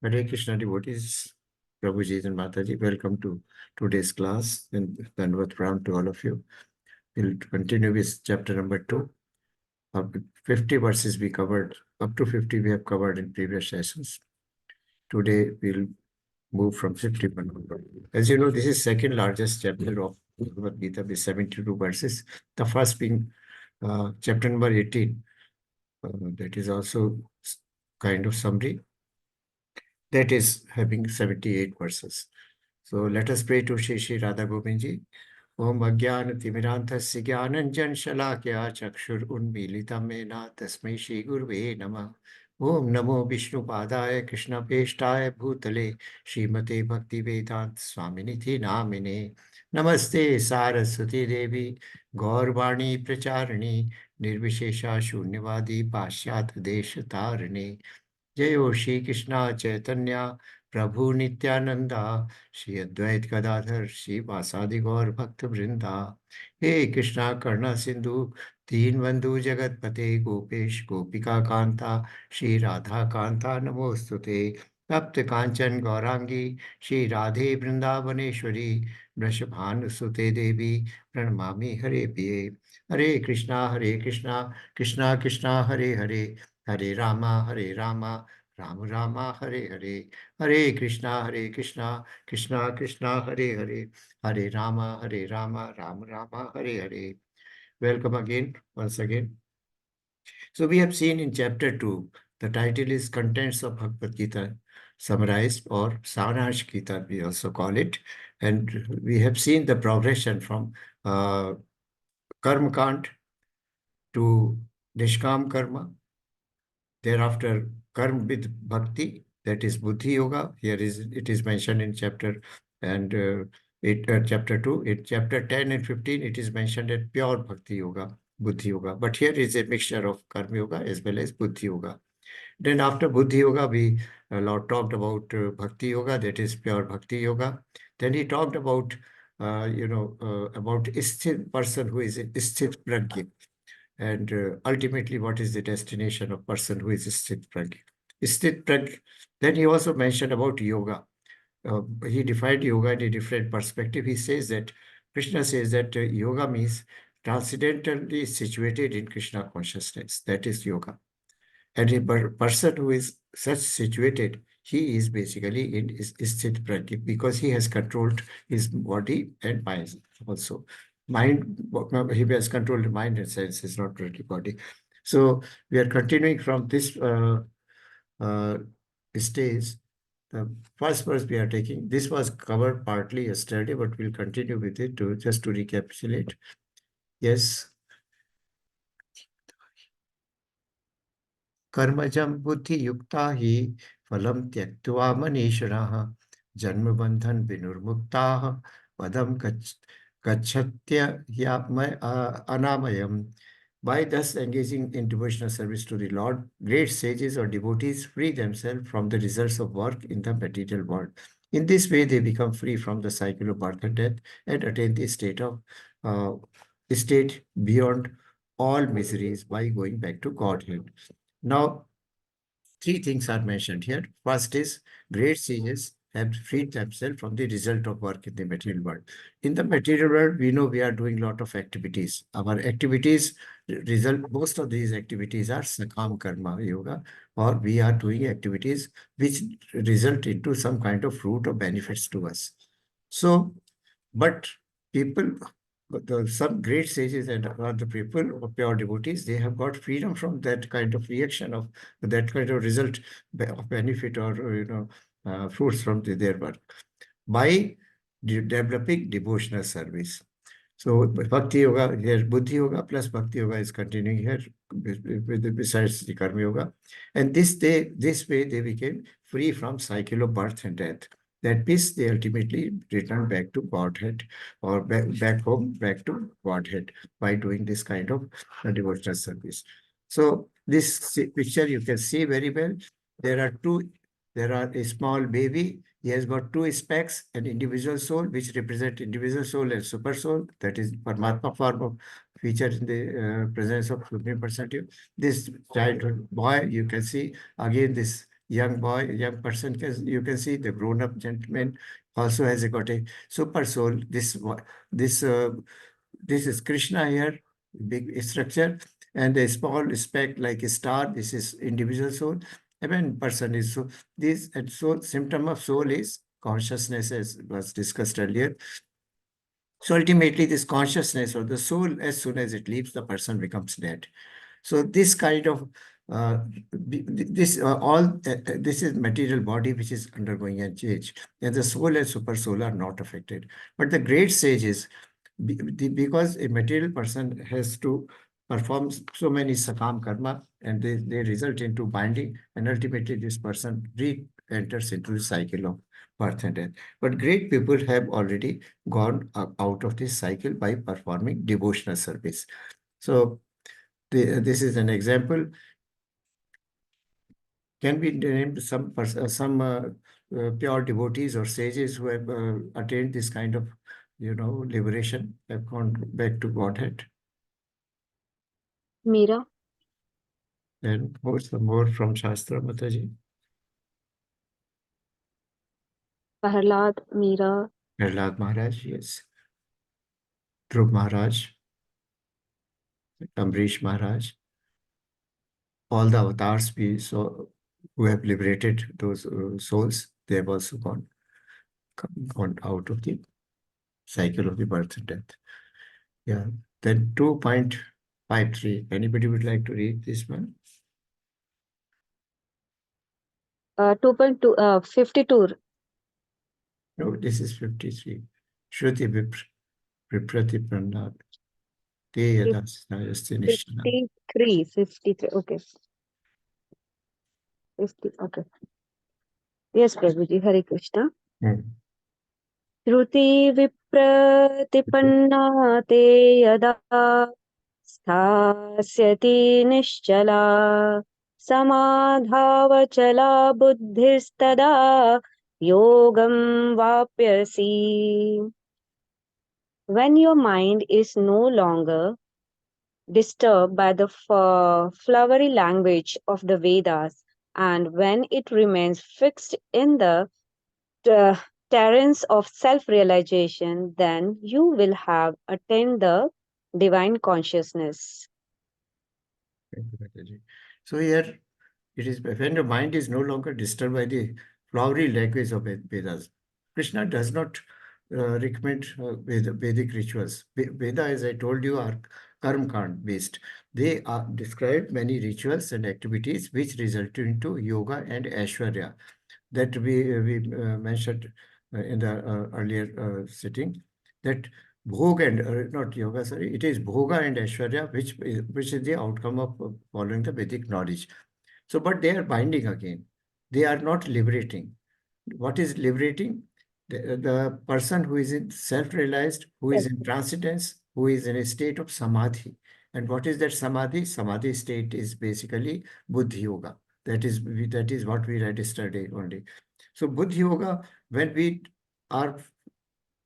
Hare Krishna devotees, Prabhuji and Mataji, welcome to today's class and Dhanavad Pranam to all of you. We'll continue with chapter number 2. Up to 50 verses we covered, up to 50 we have covered in previous sessions. Today we'll move from 51 onward. As you know, this is second largest chapter of Bhagavad Gita with 72 verses. The first being chapter number 18. That is also kind of summary. That is having 78 verses. So let us pray to Shri Radha Govind Ji. Om Agyan Timirantha Gyananjan Shalakya Chakshur Unmilitam Mena Tasmai Shri Gurve Namah. Om Namo Vishnu Padaya Krishna Peshtaya Bhutale Srimate Bhakti Vedant Swaminiti Namine. Namaste Saraswati Devi Gaurvani Pracharani Nirvishesha Shunyavadi Pashyat Deshatarani. जयो श्री कृष्णा चैतन्य प्रभु नित्यानंदा श्री अद्वैत गदाधर श्री वासादि गौर भक्त वृंदा हे कृष्णा करुणा सिंधु दीन बंधु जगतपते गोपेश गोपिका कांता श्री राधा कांता नमोस्तुते तप्त कांचन गौरांगी श्री राधे वृंदावनेश्वरी वृषभानुसुते देवी प्रणमामि हरे प्रिये हरे Krishna Krishna Krishna Hare Hare Hare Rama Ram Rama Hare Hare Hare Krishna Krishna Krishna Hare Hare Hare Rama Ram Rama Hare Hare. Welcome again, once again. So we have seen in chapter 2, the title is Contents of Bhagavad Gita summarized, or Sanash Gita we also call it, and we have seen the progression from Karma Kant to Nishkam Karma. Thereafter, karma with bhakti, that is buddhi yoga. Here it is mentioned in chapter chapter 2. In chapter 10 and 15, it is mentioned as pure bhakti yoga, buddhi yoga. But here is a mixture of karma yoga as well as buddhi yoga. Then after buddhi yoga, we Lord talked about bhakti yoga, that is pure bhakti yoga. Then he talked about about sthit person who is a sthit prajna. And ultimately, what is the destination of person who is sthit prajna? Sthit prajna. Then he also mentioned about yoga. He defined yoga in a different perspective. He says that Krishna says that yoga means transcendentally situated in Krishna consciousness. That is yoga. And a person who is such situated, he is basically in sthit prajna because he has controlled his body and mind also. Mind, he has controlled mind and senses, not really body. So we are continuing from this stage. The first verse we are taking, this was covered partly yesterday, but we'll continue with it just to recapitulate. Yes. कर्मजं बुद्धियुक्ता हि फलं त्यक्त्वा मनीषिणः जन्मबन्धन विनिर्मुक्ताः पदं अनामयम्. By thus engaging in devotional service to the Lord, great sages or devotees free themselves from the results of work in the material world. In this way, they become free from the cycle of birth and death and attain the state beyond all miseries by going back to Godhead. Now, three things are mentioned here. First is great sages have freed themselves from the result of work in the material world. In the material world, we know we are doing a lot of activities. Our activities result, most of these activities are sakam karma yoga, or we are doing activities which result into some kind of fruit or benefits to us. So, but people, some great sages and other people or pure devotees, they have got freedom from that kind of reaction of that kind of result of benefit or fruits from their work by developing devotional service. So bhakti yoga here, buddhi yoga plus bhakti yoga is continuing here besides the karma yoga, and this way they became free from cycle of birth and death. That means they ultimately return back to Godhead or back home, back to Godhead by doing this kind of devotional service. So this picture you can see very well. There are a small baby. He has got two specs, an individual soul, which represent individual soul and super soul. That is Paramatma form of feature in the presence of Supreme Personality. This childhood boy, you can see again this young boy, young person, you can see the grown-up gentleman also has got a super soul. This this is Krishna here, big structure, and a small speck like a star. This is individual soul. Even person is so. This and so symptom of soul is consciousness, as was discussed earlier. So ultimately, this consciousness or the soul, as soon as it leaves, the person becomes dead. So this kind of uh, this is material body which is undergoing a change, and the soul and super soul are not affected. But the great sages, because a material person has to perform so many sakam karma, and they result into binding, and ultimately this person re-enters into the cycle of birth and death. But great people have already gone out of this cycle by performing devotional service. So this is an example. Can be named some pure devotees or sages who have attained this kind of, liberation, have gone back to Godhead. Meera, And some more from Shastra, Mataji. Prahlad, Meera, Prahlad Maharaj, yes. Dhruv Maharaj, Amrish Maharaj, all the avatars we saw who have liberated those souls, they have also gone out of the cycle of the birth and death. Yeah. Then 2.53. Anybody would like to read this one? 2.2, 52, No, this is 53. Shruti Viprati Pranad. Te yadasnayasti nishna. 53, 53, okay. 50, okay. Yes, Prabhuji, Hare Krishna. Shruti vipratipanna te yada स्थास्यति निश्चला समाधावचला बुद्धिस्तदा yogam vapyasi. When your mind is no longer disturbed by the flowery language of the Vedas, and when it remains fixed in the uh, terrains of self-realization, then you will have attained the divine consciousness. So here it is when the mind is no longer disturbed by the flowery language of Vedas. Krishna does not recommend Vedic rituals. Veda, as I told you, are karma kand based. They are described many rituals and activities which result into yoga and aishwarya that we mentioned in the earlier sitting, that bhoga and not yoga, sorry, it is bhoga and aishwarya which is the outcome of following the Vedic knowledge. So, but they are binding again. They are not liberating. What is liberating? The person who is in self-realized, who is in transcendence, who is in a state of samadhi. And what is that samadhi? Samadhi state is basically buddhi yoga. That is what we read yesterday only. So buddhi yoga, when we are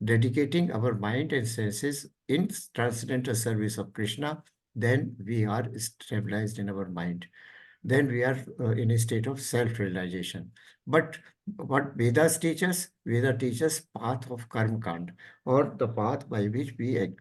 dedicating our mind and senses in transcendental service of Krishna, then we are stabilized in our mind. Then we are in a state of self-realization. But what Vedas teach us, Veda teaches path of karma kand, or the path by which we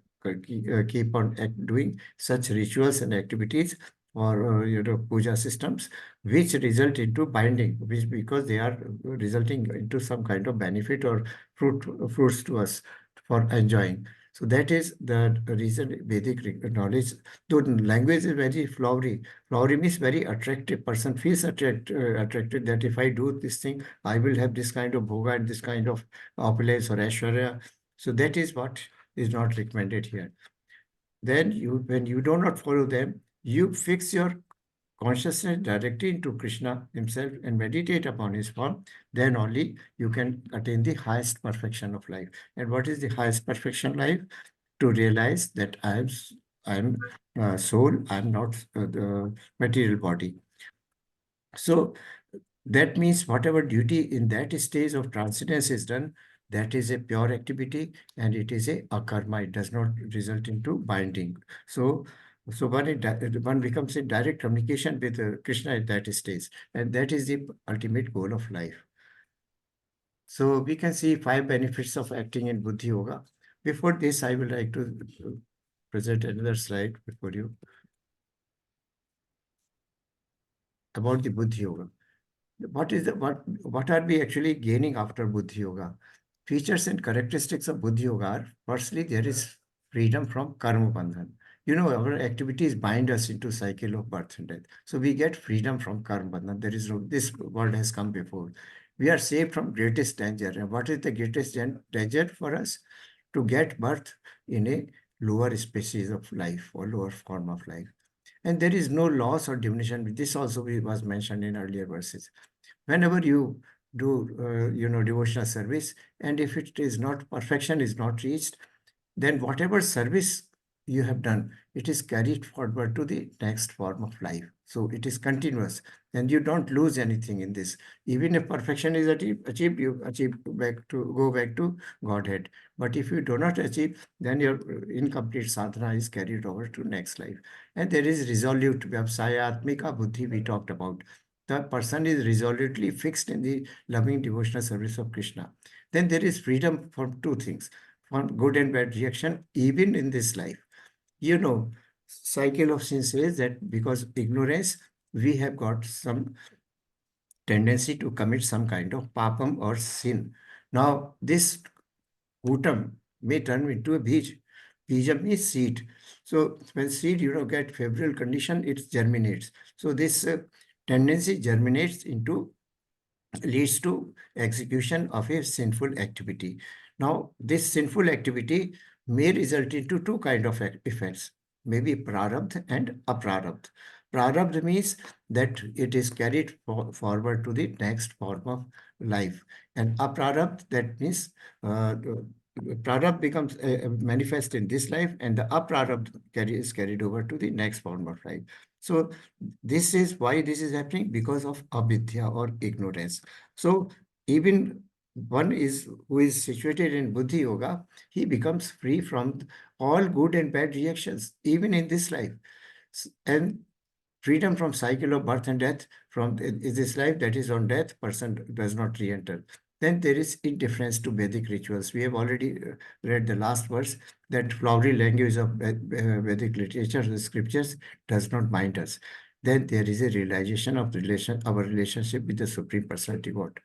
keep on doing such rituals and activities, or puja systems, which result into binding, which because they are resulting into some kind of benefit or fruits to us for enjoying. So that is the reason Vedic knowledge. Though language is very flowery. Flowery means very attractive. Person feels attracted that if I do this thing, I will have this kind of bhoga and this kind of opulence or aishwarya. So that is what is not recommended here. Then when you do not follow them, you fix your consciousness directly into Krishna himself and meditate upon his form, then only you can attain the highest perfection of life. And what is the highest perfection life? To realize that I am soul, I am not the material body. So that means whatever duty in that stage of transcendence is done, that is a pure activity and it is a akarma. It does not result into binding. So So one becomes in direct communication with Krishna at that stage, and that is the ultimate goal of life. So we can see 5 benefits of acting in Buddhi Yoga. Before this, I would like to present another slide before you about the Buddhi Yoga. What are we actually gaining after Buddhi Yoga? Features and characteristics of Buddhi Yoga are, firstly, there is freedom from karma bandhan. You know, our activities bind us into cycle of birth and death. So we get freedom from karma bandhan. There is no, this word has come before. We are saved from greatest danger. And what is the greatest danger for us? To get birth in a lower species of life or lower form of life. And there is no loss or diminution. This also was mentioned in earlier verses. Whenever you do, devotional service, and if it is not, perfection is not reached, then whatever service you have done, it is carried forward to the next form of life. So it is continuous, and you don't lose anything in this. Even if perfection is achieved, you go back to Godhead. But if you do not achieve, then your incomplete sadhana is carried over to next life. And there is resolute vyavsayatmika buddhi we talked about. The person is resolutely fixed in the loving devotional service of Krishna. Then there is freedom from two things, from good and bad reaction, even in this life. You know, cycle of sin says that because ignorance, we have got some tendency to commit some kind of papam or sin. Now, this utam may turn into a bij. Bijam means seed. So when seed, get favorable condition, it germinates. So this tendency germinates into, leads to execution of a sinful activity. Now, this sinful activity may result into two kind of effects, maybe prarabdha and aprarabdha. Prarabdha means that it is carried forward to the next form of life, and aprarabdha, that means prarabdha becomes manifest in this life, and the aprarabdha is carried over to the next form of life. So this is why this is happening, because of avidya or ignorance. So even one is who is situated in Buddhi Yoga, he becomes free from all good and bad reactions, even in this life. And freedom from cycle of birth and death, from this life that is on death, person does not re-enter. Then there is indifference to Vedic rituals. We have already read the last verse, that flowery language of Vedic literature, the scriptures, does not bind us. Then there is a realization of our relationship with the Supreme Personality God,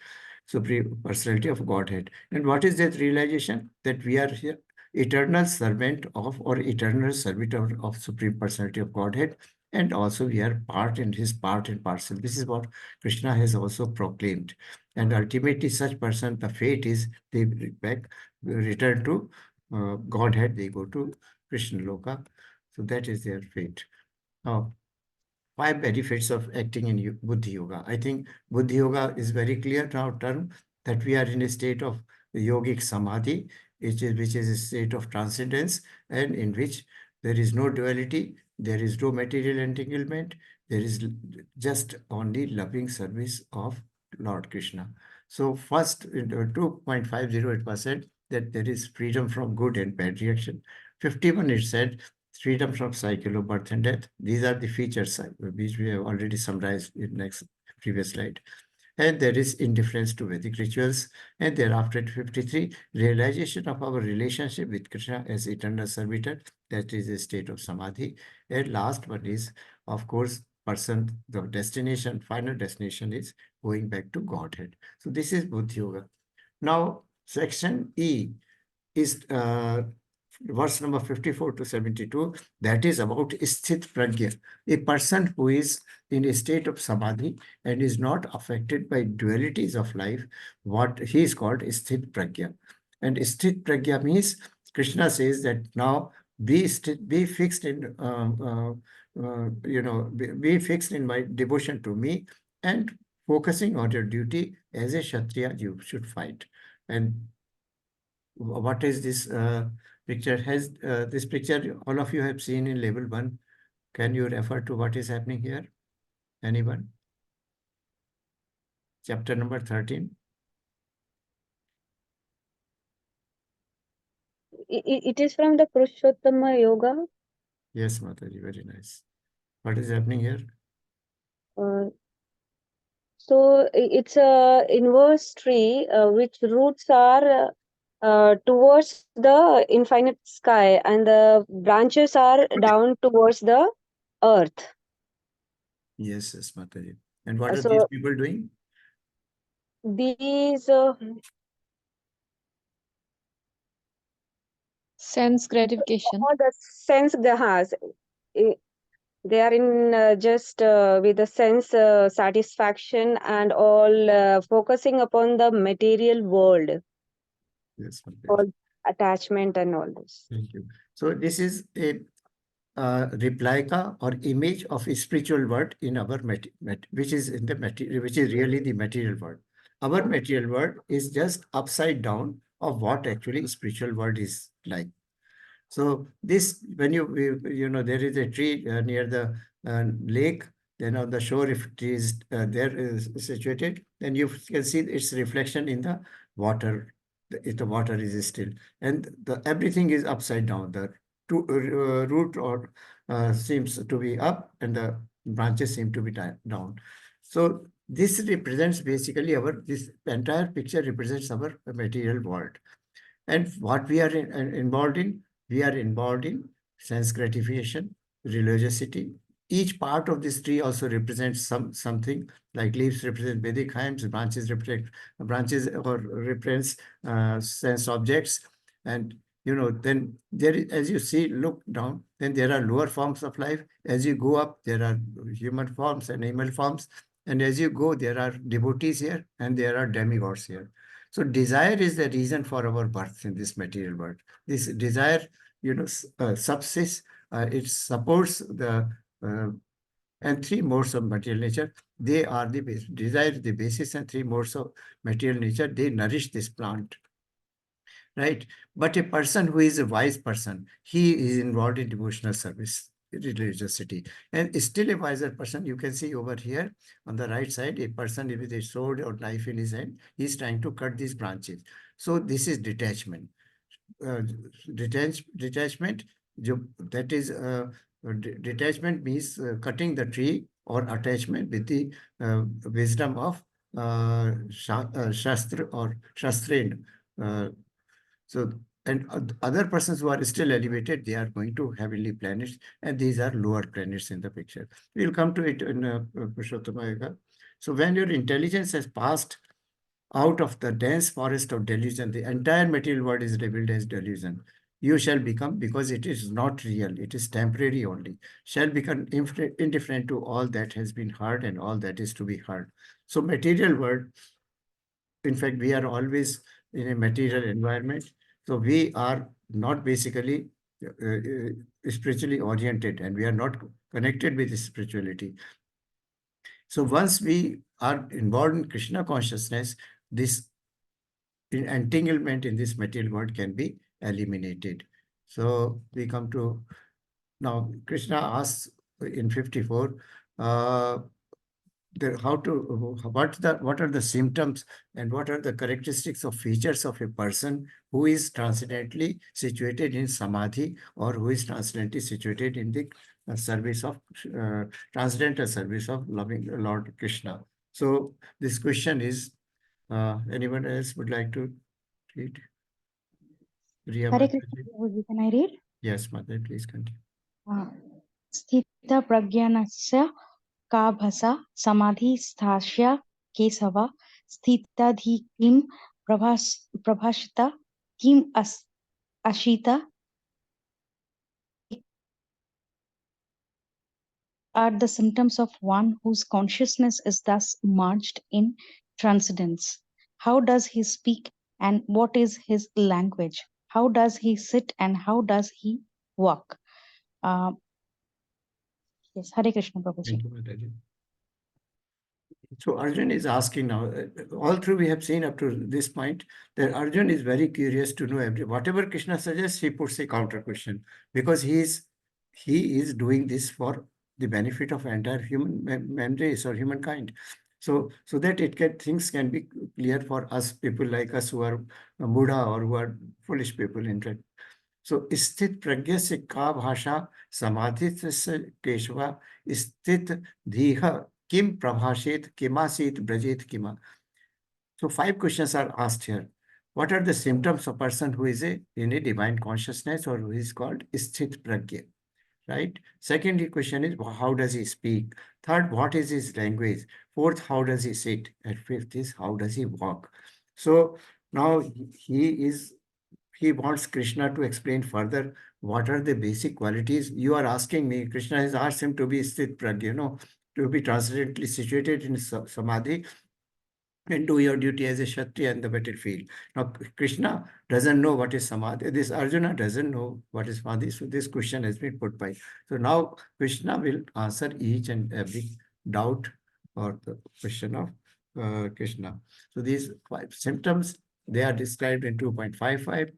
Supreme Personality of Godhead. And what is that realization? That we are here, eternal servant of, or eternal servitor of Supreme Personality of Godhead, and also we are part and parcel. This is what Krishna has also proclaimed. And ultimately, such person, the fate is they return to Godhead, they go to Krishna Loka. So that is their fate. Now, 5 benefits of acting in Buddhi Yoga. I think Buddhi Yoga is very clear now term, that we are in a state of yogic samadhi, which is a state of transcendence, and in which there is no duality, there is no material entanglement, there is just only loving service of Lord Krishna. So first, 2.508%, that there is freedom from good and bad reaction. 51, it said, freedom from cycle of birth and death. These are the features which we have already summarized in next previous slide. And there is indifference to Vedic rituals. And thereafter, at 53, realization of our relationship with Krishna as eternal servitor. That is a state of samadhi. And last one is, of course, the destination, final destination is going back to Godhead. So this is Buddhi Yoga. Now, section E is verse number 54 to 72, that is about sthit pragya, a person who is in a state of samadhi and is not affected by dualities of life. What he is called sthit pragya. And sthit pragya means, Krishna says that now be fixed in be fixed in my devotion to me, and focusing on your duty as a kshatriya, you should fight. And what is this picture? Has this picture all of you have seen in level 1? Can you refer to what is happening here? Anyone? Chapter number 13. It is from the Purushottama Yoga. Yes, Mataji, very nice. What is happening here? Uh, so it's a inverse tree which roots are towards the infinite sky and the branches are down towards the earth. Yes, yes, Mataji. And what are these So people doing? these Sense gratification. all the sense they has, i- they are in just with the sense satisfaction and all focusing upon the material world, Yes, Mataji. all attachment and all this. Thank you. So this is a replica or image of a spiritual world in our which is in the material, which is really the material world. Our material world is just upside down of what actually spiritual world is like. So this, when you know, there is a tree near the lake, then on the shore, if it is there is situated, then you can see its reflection in the water. If the water is still, and the everything is upside down. The root or seems to be up, and the branches seem to be down. So this represents basically our, this entire picture represents our material world. And what we are involved in, we are involved in sense gratification, religiosity. Each part of this tree also represents something, like leaves represent Vedic hymns, branches or represents sense objects. And you know, then there is, as you see, look down, then there are lower forms of life. As you go up, there are human forms and animal forms. And as you go, there are devotees here and there are demigods here. So desire is the reason for our birth in this material world. This desire, you know, subsists, it supports the, and three modes of material nature. They are the base. Desire is the basis, and three modes of material nature, they nourish this plant, right? But a person who is a wise person, he is involved in devotional service, religiosity, and still a wiser person. You can see over here on the right side, a person with a sword or knife in his hand, he is trying to cut these branches. So this is detachment. uh, Detachment, that is detachment means cutting the tree, or attachment with the wisdom of shastra or shastrain. uh, so, and other persons who are still elevated, they are going to heavenly planets, and these are lower planets in the picture. We'll come to it in Purushottam Yoga. So when your intelligence has passed out of the dense forest of delusion, the entire material world is revealed as delusion. You shall become, because it is not real, it is temporary only, shall become indifferent to all that has been heard and all that is to be heard. So material world, in fact, we are always in a material environment. So we are not basically spiritually oriented, and we are not connected with spirituality. So once we are involved in Krishna consciousness, this entanglement in this material world can be eliminated. So we come to now, Krishna asks in 54, uh, what are the symptoms and what are the characteristics of features of a person who is transcendently situated in samadhi, or who is transcendently situated in the service of transcendental service of loving Lord Krishna. So this question is, anyone else would like to read? Priya Hare Krishna Mataji. Prabhuji, can I read? Yes, Mother, please continue. Sthita pragyanasya ka bhasa samadhi sthasya kesava sthitadhi kim prabhashita kim ashita are the symptoms of one whose consciousness is thus merged in transcendence. How does he speak and what is his language? How does he sit and how does he walk? Uh, yes, Hare Krishna Prabhuji. Thank you, Mataji. So Arjun is asking now, all through we have seen up to this point that Arjun is very curious to know whatever Krishna suggests, he puts a counter question, because he is doing this for the benefit of entire human man race or humankind. So that things can be clear for us, people like us who are Buddha or who are foolish people in fact. So स्थित प्रज्ञ से का भाषा समाधित से केशवा स्थित धीह किम प्रभाषेत किमासीत ब्रजेत keema. So 5 questions are asked here. What are the symptoms of a person who is in a divine consciousness or who is called sthit pragya? Right? Second question is, how does he speak? Third, what is his language? Fourth, how does he sit? And fifth is, how does he walk? So now he wants Krishna to explain further what are the basic qualities. You are asking me, Krishna has asked him to be sthit pragya, to be transcendently situated in samadhi and do your duty as a Kshatriya in the battlefield. Now, Krishna doesn't know what is Samadhi. This Arjuna doesn't know what is Samadhi. So this question has been put by. So now Krishna will answer each and every doubt or the question of Krishna. So these 5 symptoms, they are described in 2.55.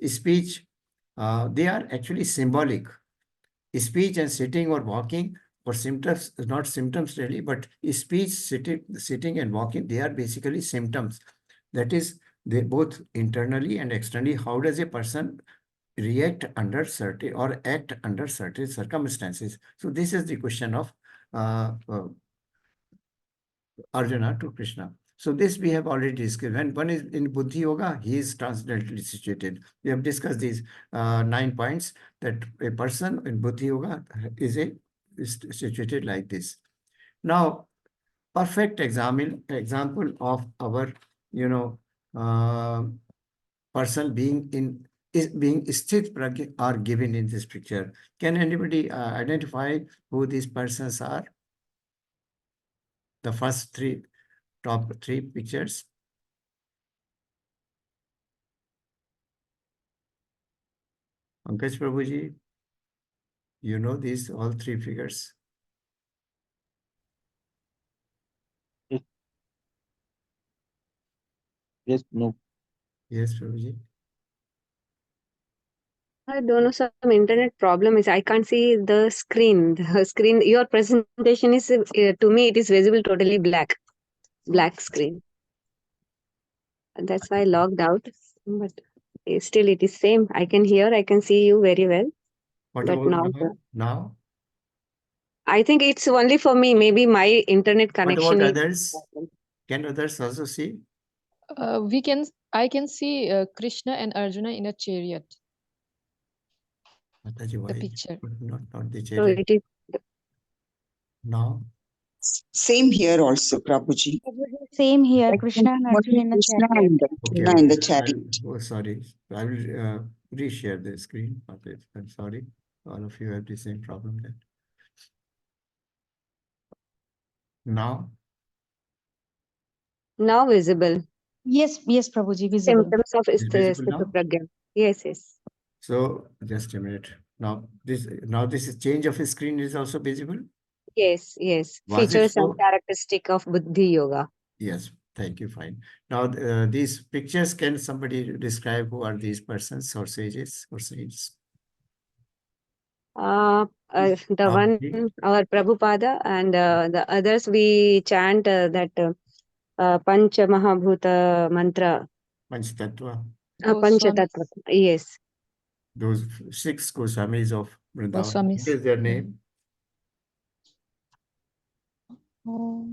Speech, they are actually symbolic. Speech and sitting or walking or symptoms, not symptoms really, but speech, sitting and walking, they are basically symptoms. That is, they both internally and externally, how does a person react under certain or act under certain circumstances? So this is the question of Arjuna to Krishna. So this we have already discussed. When one is in Buddhi Yoga, he is transcendently situated. We have discussed these 9 points that a person in Buddhi Yoga is situated like this. Now, perfect example of our, person being sthit pragya are given in this picture. Can anybody identify who these persons are? The first top 3 pictures. Pankaj Prabhuji, you know these all 3 figures? Yes, no. Yes, Prabhuji. I don't know, some internet problem is I can't see the screen. The screen, your presentation is, to me, it is visible totally black screen. That's why I logged out. But still, it is same. I can hear, I can see you very well. What But about now, now? I think it's only for me. Maybe my internet What connection about is. others? Can others also see? I can see Krishna and Arjuna in a chariot. Mataji, The why? picture. Not the So chariot. it is. Now? Same here also, Prabhuji. Same here, I Krishna can and see Arjuna only in a Krishna chariot. and Okay, Arjuna in the okay. chariot. Oh, sorry. I will reshare the screen. Okay, I'm sorry. All of you have the same problem then. Now? Now visible. Yes, Prabhuji, visible. Symptoms of Is it visible sthita now? pragya. Yes. So just a minute. Now this is change of screen is also visible. Yes. Was it Features and so? characteristic of Buddhi Yoga. Yes, thank you. Fine. Now these pictures, can somebody describe who are these persons or sages or saints? The one, Three. our Prabhupada, and the others we chant that Pancha Mahabhuta mantra. Panchtattva. Pancha Goswami. Tattva. Yes. Those 6 Goswamis of Vrindavan. Goswamis. What is their Yeah. name? Oh,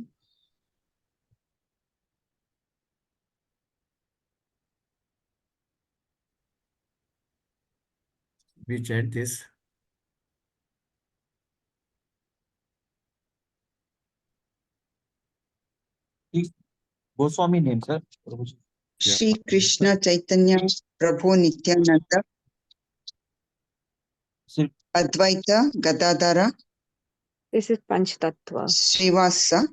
We chant this. Goswami name, sir. Prabhuji. Yeah. Shri Krishna Chaitanya Prabhu Nityananda Sir, Advaita Gadadhara This is Pancha Tattva. Srivasa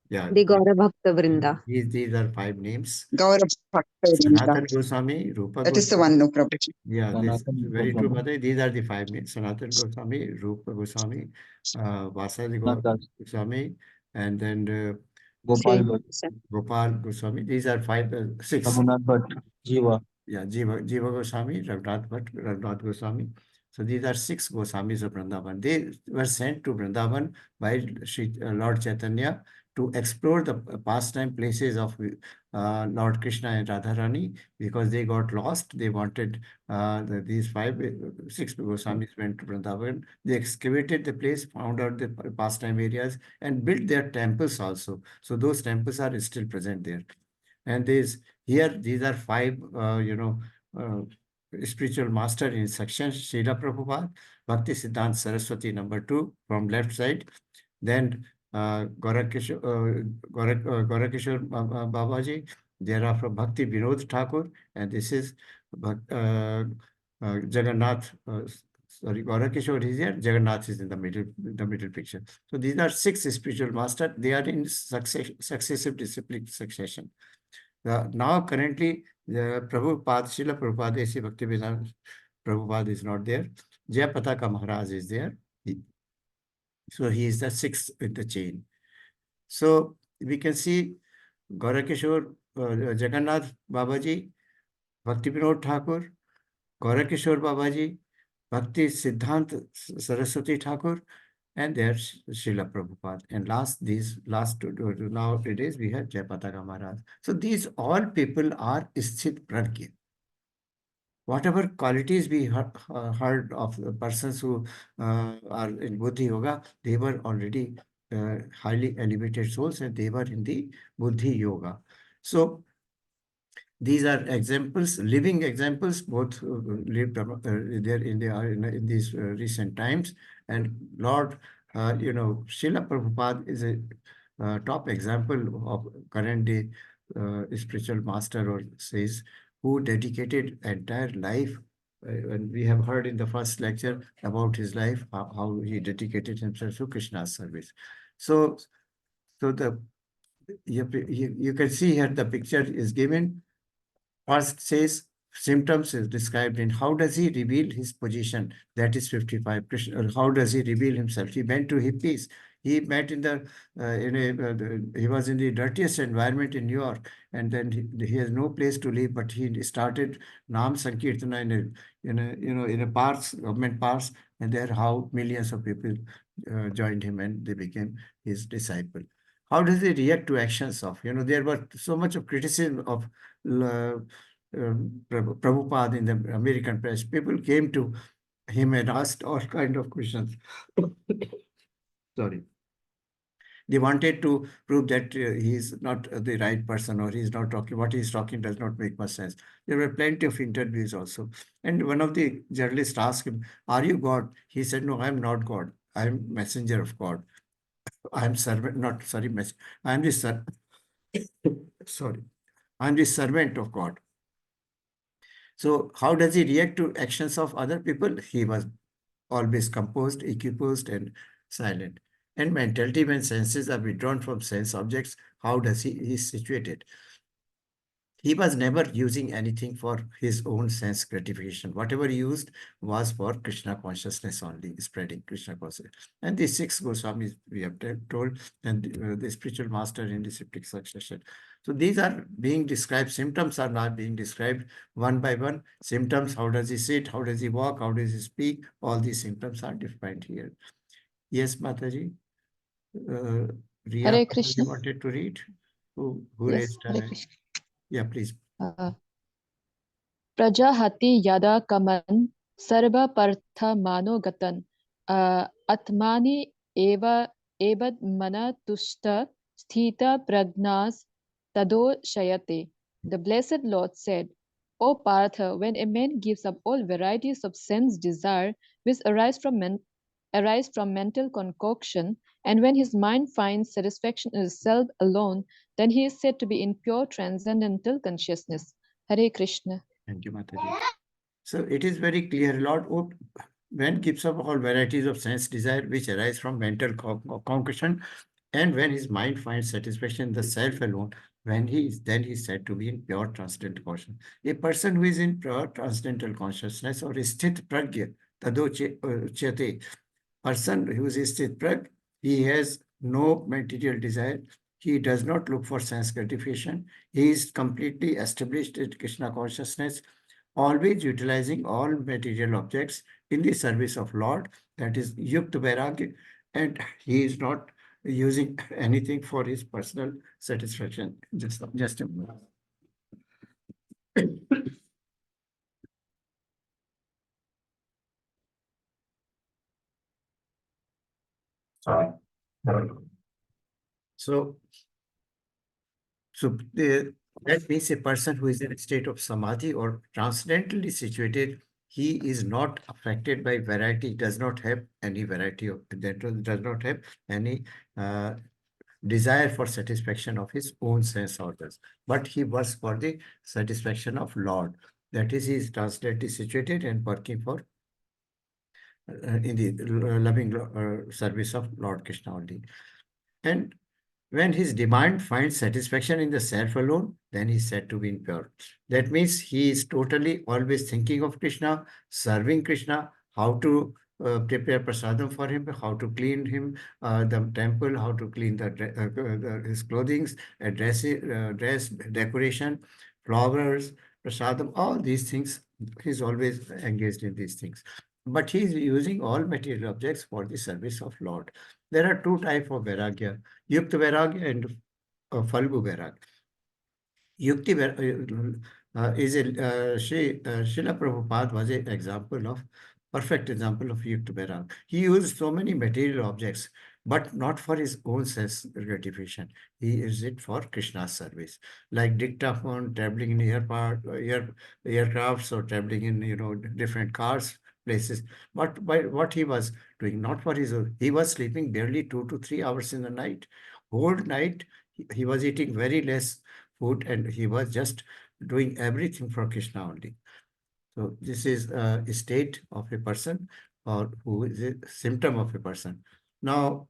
Yeah. The Gaura Bhakta Vrinda. These are 5 names. Gaurav Bhakta. Sanatan Goswami, Rupa That is the Goswami. one, no, Prabhuji. Yeah, this is Sanatan very true, Goswami. Mother. These are the 5 names. Sanatan Goswami, Rupa Goswami, Vasadi Natas. Goswami, and then Gopal Sri Bhatt. Gopal Goswami. These are 6. Raghunath Bhatt. Jiva. Yeah, Jiva Goswami, Raghunath Goswami. So these are 6 Goswamis of Vrindavan. They were sent to Vrindavan by Lord Chaitanya to explore the pastime places of Lord Krishna and Radharani, because they got lost. They wanted these six Goswamis went to Vrindavan. They excavated the place, found out the pastime areas, and built their temples also. So those temples are still present there. And these are five, uh, spiritual master in section. Srila Prabhupada, Bhakti Siddhanta Saraswati number 2 from left side. Then Gorakishore Babaji. Thereafter Bhakti Vinod Thakur, and this is Jagannath. Sorry, Gorakishore is here. Jagannath is in the middle picture. So these are 6 spiritual masters. They are in successive discipline succession. Now currently, Prabhupada, Srila Prabhupada, A.C. Bhaktivedanta Prabhupada is not there. Jayapataka Maharaj is there. So he is the 6th in the chain. So we can see Gaurakishore, Jagannath Babaji, Bhakti Vinod Thakur, Gaurakishore Babaji, Bhakti Siddhanta Saraswati Thakur, and there's Srila Prabhupada. And these last two, nowadays we have Jayapataka Maharaj. So these all people are Sthit Pragya. Whatever qualities we heard of the persons who are in Buddhi Yoga, they were already highly elevated souls, and they were in the Buddhi Yoga. So these are examples, living examples, both lived there in these recent times. And Lord, Srila Prabhupada is a top example of current day spiritual master, or says, who dedicated entire life. And we have heard in the first lecture about his life, how he dedicated himself to Krishna's service. So you can see here the picture is given. First says symptoms is described in how does he reveal his position. That is 55. Krishna, how does he reveal himself? He went to hippies. He met in the he was in the dirtiest environment in New York, and then he has no place to live. But he started Nam Sankirtana in a parks, government parks, and there how millions of people joined him, and they became his disciple. How does he react to actions of, there was so much of criticism of Prabhupada in the American press. People came to him and asked all kind of questions. Sorry. They wanted to prove that he is not the right person, or he is not talking, what he is talking does not make much sense. There were plenty of interviews also. And one of the journalists asked him, "Are you God?" He said, "No, I am not God. I am messenger of God. I am servant, not sorry, I am the sorry. I am the servant of God." So how does he react to actions of other people? He was always composed, equiposed, and silent. And mentality, when senses are withdrawn from sense objects, how does he is situated? He was never using anything for his own sense gratification. Whatever he used was for Krishna consciousness only, spreading Krishna consciousness. And the 6 Goswamis, we have told, and the spiritual master in disciplic succession. So these are being described. Symptoms are not being described one by one. Symptoms, how does he sit, how does he walk, how does he speak? All these symptoms are defined here. Yes, Mataji. Riya, Hare you Krishna. wanted to read? Who Yes, raised her Hare hand? Krishna. Yeah, please. Prajahati yada kaman sarva partha mano gatan atmani eva ebad mana tushta sthita pragnas tado shayate. The blessed Lord said, O Partha, when a man gives up all varieties of sense desire which arise from mental concoction, and when his mind finds satisfaction in self alone, then he is said to be in pure transcendental consciousness. Hare Krishna. Thank you, Mataji. So it is very clear, Lord, when gives up all varieties of sense desire which arise from mental concussion, and when his mind finds satisfaction in the self alone, then he is said to be in pure transcendental consciousness. A person who is in pure transcendental consciousness, or sthit pragya, tado chate, person who is sthit pragya, he has no material desire. He does not look for sense gratification. He is completely established in Krishna consciousness, always utilizing all material objects in the service of Lord, that is Yukta Vairagya, and he is not using anything for his personal satisfaction. Just a minute. Sorry. So that means a person who is in a state of samadhi or transcendently situated, he is not affected by variety, does not have any variety of that, does not have any desire for satisfaction of his own sense organs, but he works for the satisfaction of Lord. That is, he is transcendently situated and working for in the loving service of Lord Krishna only. And when his demand finds satisfaction in the self alone, then he is said to be impure. That means he is totally always thinking of Krishna, serving Krishna, how to prepare prasadam for him, how to clean him, the temple, how to clean his clothing, dress, decoration, flowers, prasadam, all these things. He's always engaged in these things. But he is using all material objects for the service of Lord. There are two types of vairagya. Yukta Vairagya and Falgu Vairagya. Yukti is a Srila Prabhupada was an example of perfect example of Yukta Vairagya. He used so many material objects, but not for his own sense gratification. He used it for Krishna's service, like dictaphone, traveling in aircrafts, or traveling in different cars, places. But by what he was doing, not for his own. He was sleeping barely 2 to 3 hours in the night. Whole night he was eating very less food, and he was just doing everything for Krishna only. So this is a state of a person, or who is a symptom of a person. Now,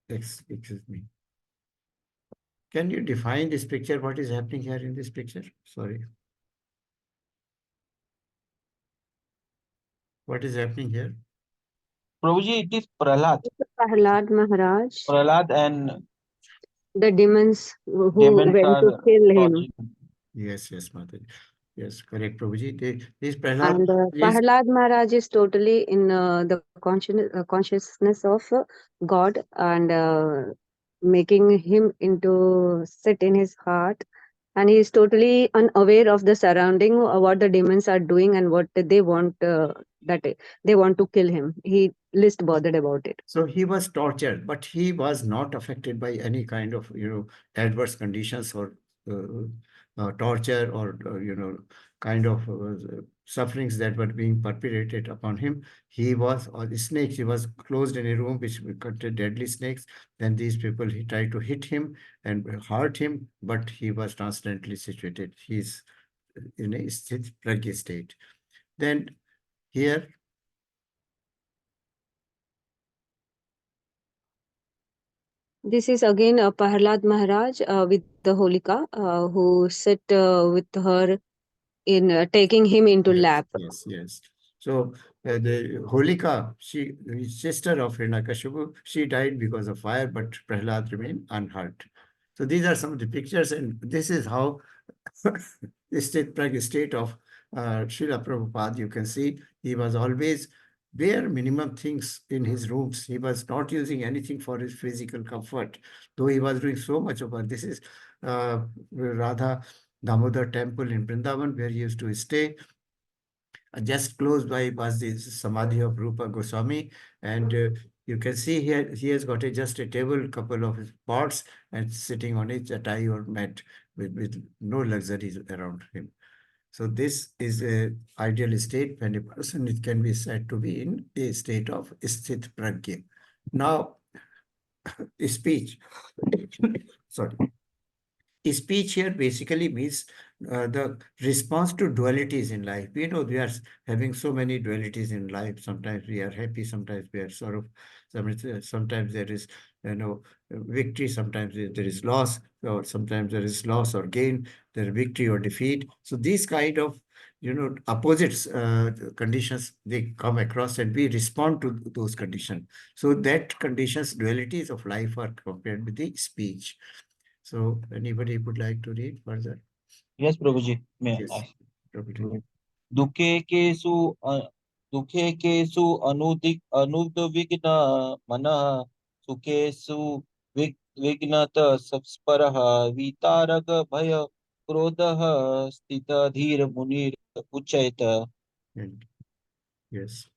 excuse me. Can you define this picture? What is happening here in this picture? Sorry. What is happening here? Prabhuji, it is Prahlad. Prahlad Maharaj, Prahlad and the demons who demons went to are kill him. torturing. Yes, Mataji. Yes, correct, Prabhuji. This Prahlad And is Prahlad Maharaj is totally in the consciousness of God, and making him into sit in his heart. And he is totally unaware of the surrounding, what the demons are doing and what they want, that they want to kill him. He least bothered about it. So he was tortured, but he was not affected by any kind of, adverse conditions, or torture, or, kind of sufferings that were being perpetrated upon him. He was, or the snakes, he was closed in a room which contained deadly snakes. Then these people, he tried to hit him and hurt him, but he was transcendently situated. He's in a sthit pragya state. Then here, This is again Prahlad Maharaj with the Holika, who sit with her in taking him into lap. Yes. So the Holika, his sister of Hiranyakashipu, she died because of fire, but Prahlad remained unhurt. So these are some of the pictures, and this is how the state of Srila Prabhupada. You can see he was always bare minimum things in his rooms. He was not using anything for his physical comfort, though he was doing so much of it. This is Radha Damodar temple in Vrindavan, where he used to stay. Just close by was the Samadhi of Rupa Goswami, and you can see here he has got just a table, couple of his pots, and sitting on it, a tie or mat, with no luxuries around him. So this is a ideal state when a person can be said to be in a state of sthit pragya. Now, speech. Sorry. Speech here basically means the response to dualities in life. We know we are having so many dualities in life. Sometimes we are happy, sometimes we are sorrowful. Sometimes there is, victory, sometimes there is loss, or sometimes there is loss or gain, there is victory or defeat. So these kind of, opposites conditions, they come across, and we respond to those conditions. So that conditions, dualities of life are compared with the speech. So anybody would like to read further? Yes, Prabhuji. May Yes, I? Prabhuji. दुखे केषु अनुदिक अनुद्विग्न मनः सुखेषु विघ्नत सत्परः वितारक भय क्रोधः स्थितधीर मुनिर उच्यते. And yes,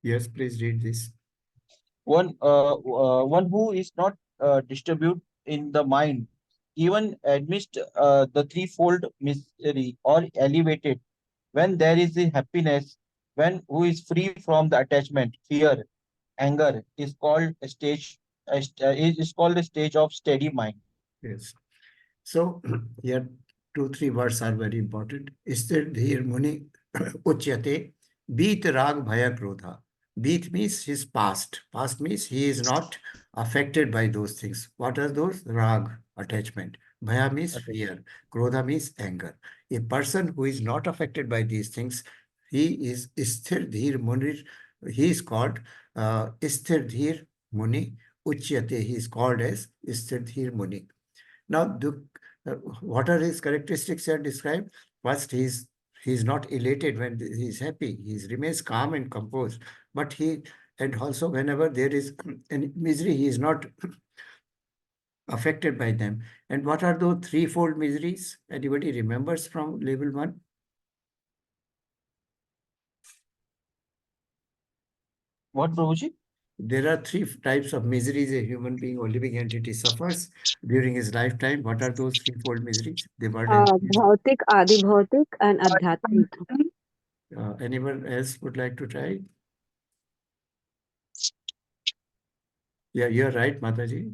yes, please read this. One who is not disturbed in the mind, even amidst the threefold misery or elevated, when there is a happiness, when who is free from the attachment, fear, anger, is called a stage, is called a stage of steady mind. Yes. So here 2-3 words are very important. Istir dhir muni uchyate beat rag bhaya krodha. Beat means his past. Past means he is not affected by those things. What are those? Rag, attachment. Bhaya means Okay. fear. Krodha means anger. A person who is not affected by these things, he is isthir dhir muni. He is called isthir dhir muni uchyate. He is called as isthir dhir muni. Now, what are his characteristics are described? First, he's not elated when he's happy. He remains calm and composed. But and also whenever there is any misery, he is not affected by them. And what are those threefold miseries? Anybody remembers from level 1? What, Prabhuji? There are 3 types of miseries a human being or living entity suffers during his lifetime. What are those threefold miseries? They were Bhautik, Adi Bhautik, and Adhyatmik. anyone else would like to try? Yeah, you're right, Mataji.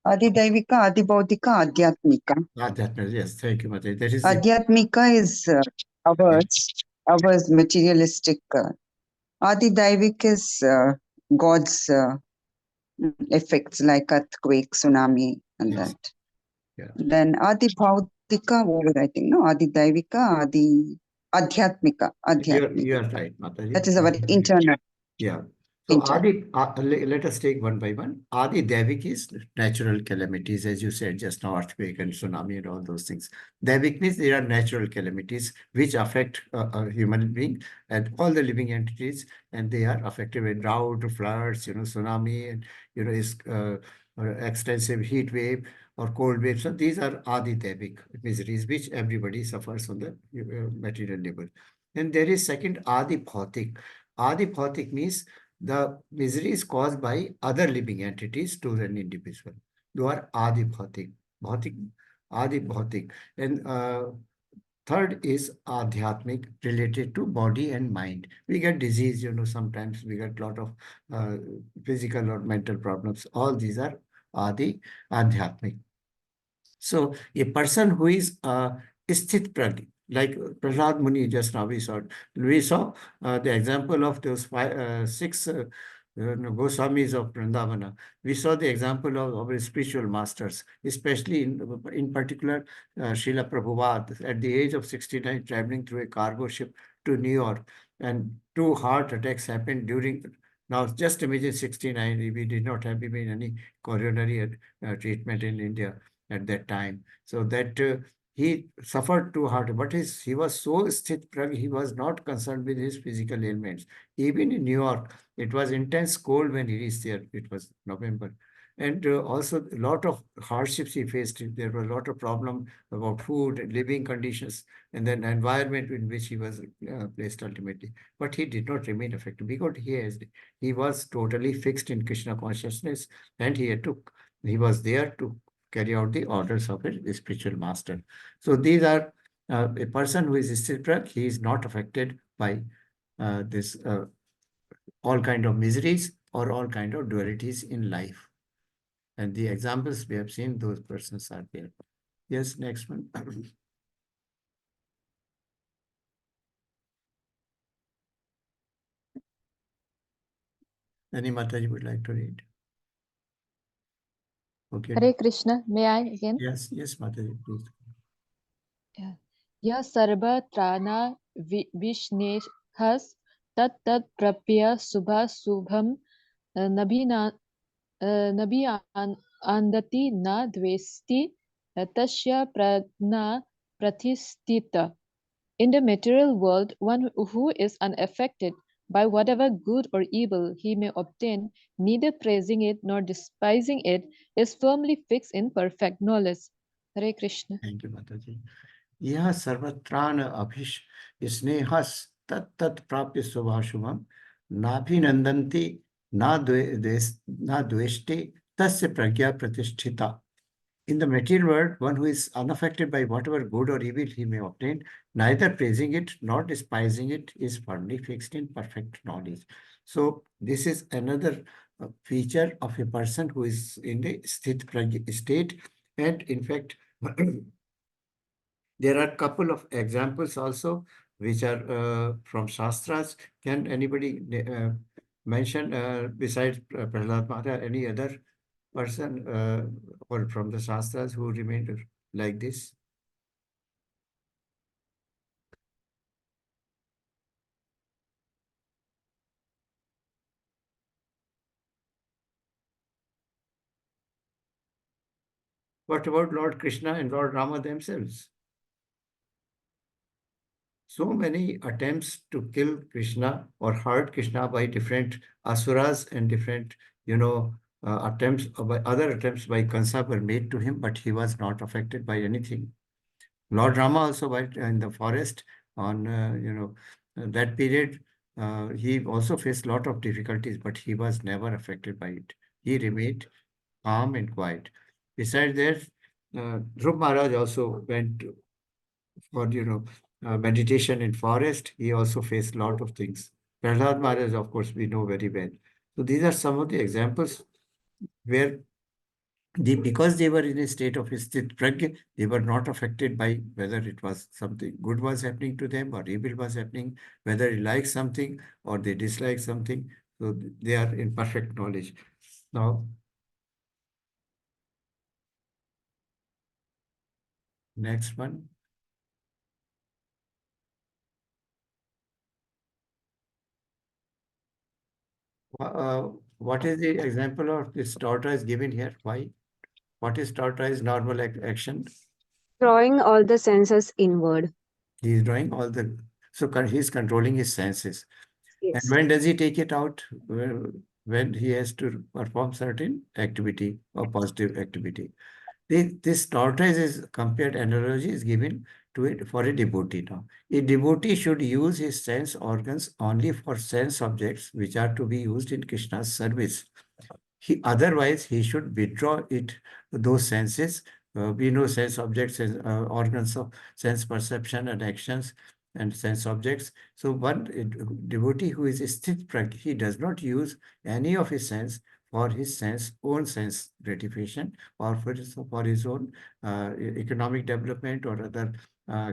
Adidaivika, Adibhaudika, Adhyatmika. That yes, thank you, Mataji. That is the Adhyatmika is ours materialistic. Adidaivik is God's effects like earthquake, tsunami, and yes, that. yeah. Then Adibhaudika, what was I think? No, Adidaivika, Adhyatmika. You are right, Mataji. That is our internal. Yeah. So Internal. let us take one by one. Adi Devik is natural calamities, as you said just now, earthquake and tsunami and all those things. Devik means they are natural calamities which affect a human being and all the living entities, and they are affected by drought, floods, tsunami, and is extensive heat wave or cold wave. So these are Adi Devik miseries which everybody suffers on the material level. Then there is second Adi Bhautik. Adi Bhautik means the misery is caused by other living entities to an individual. Those are Adi Bhautik. Bhautik, Adi Bhautik. And third is Adhyatmik, related to body and mind. We get disease, sometimes we get a lot of physical or mental problems. All these are Adhyatmik. So a person who is sthit prajna, like Prahlad Muni just now we saw the example of those 6 Goswamis of Vrindavana. We saw the example of our spiritual masters, especially in particular Srila Prabhupada at the age of 69 traveling through a cargo ship to New York, and 2 heart attacks happened during. Now, just imagine 69, we did not have even any coronary treatment in India at that time. So that he suffered too hard, but he was so sthit prajna, he was not concerned with his physical ailments. Even in New York, it was intense cold when he reached there. It was November. And also a lot of hardships he faced. There were a lot of problems about food, living conditions, and then environment in which he was placed ultimately. But he did not remain affected because he was totally fixed in Krishna consciousness, and he was there to carry out the orders of a spiritual master. So these are a person who is sthit, he is not affected by this all kind of miseries or all kind of dualities in life. And the examples we have seen, those persons are there. Yes, next one. Any Mataji would like to read? Okay. Hare Krishna, may I again? Yes, Mataji, please. Yeah. Ya sarva trana vishnehas tat tat prapya subha subham nabhina nabhi andati na dvesti tasya prajna prathistita. In the material world, one who is unaffected by whatever good or evil he may obtain, neither praising it nor despising it, is firmly fixed in perfect knowledge. Hare Krishna. Thank you, Mataji. यह सर्वत्रान अभिष स्नेहस तत् प्राप्य शुभाशुभम नाभिनंदन्ति ना द्वेष्टि तस्य प्रज्ञा प्रतिष्ठिता. In the material world, one who is unaffected by whatever good or evil he may obtain, neither praising it nor despising it, is firmly fixed in perfect knowledge. So this is another feature of a person who is in the sthit prajna state. And in fact, there are a couple of examples also which are from Shastras. Can anybody mention, besides Prahlad Maharaj, any other person or from the Shastras who remained like this? What about Lord Krishna and Lord Rama themselves? So many attempts to kill Krishna or hurt Krishna by different asuras and different, attempts by other attempts by Kansa were made to him, but he was not affected by anything. Lord Rama also went in the forest on, that period. He also faced a lot of difficulties, but he was never affected by it. He remained calm and quiet. Besides that, Dhruv Maharaj also went for, meditation in forest. He also faced a lot of things. Prahlad Maharaj, of course, we know very well. So these are some of the examples where because they were in a state of sthit prajna, they were not affected by whether it was something good was happening to them or evil was happening, whether they like something or they dislike something. So they are in perfect knowledge. Now, next one. What is the example of this tortoise given here? Why? What is tortoise normal action? Drawing all the senses inward. He is drawing all the, so he is controlling his senses. And Yes. when does he take it out? Well, when he has to perform certain activity or positive activity. This tortoise is compared analogy is given to it for a devotee now. A devotee should use his sense organs only for sense objects which are to be used in Krishna's service. Otherwise, he should withdraw those senses. We know sense objects as organs of sense perception and actions and sense objects. So one devotee who is sthit prajna, he does not use any of his sense for his own sense gratification or for his own economic development or other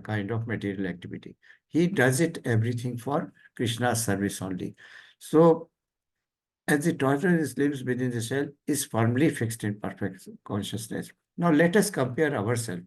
kind of material activity. He does it everything for Krishna's service only. So as the tortoise lives within the shell, is firmly fixed in perfect consciousness. Now let us compare ourselves.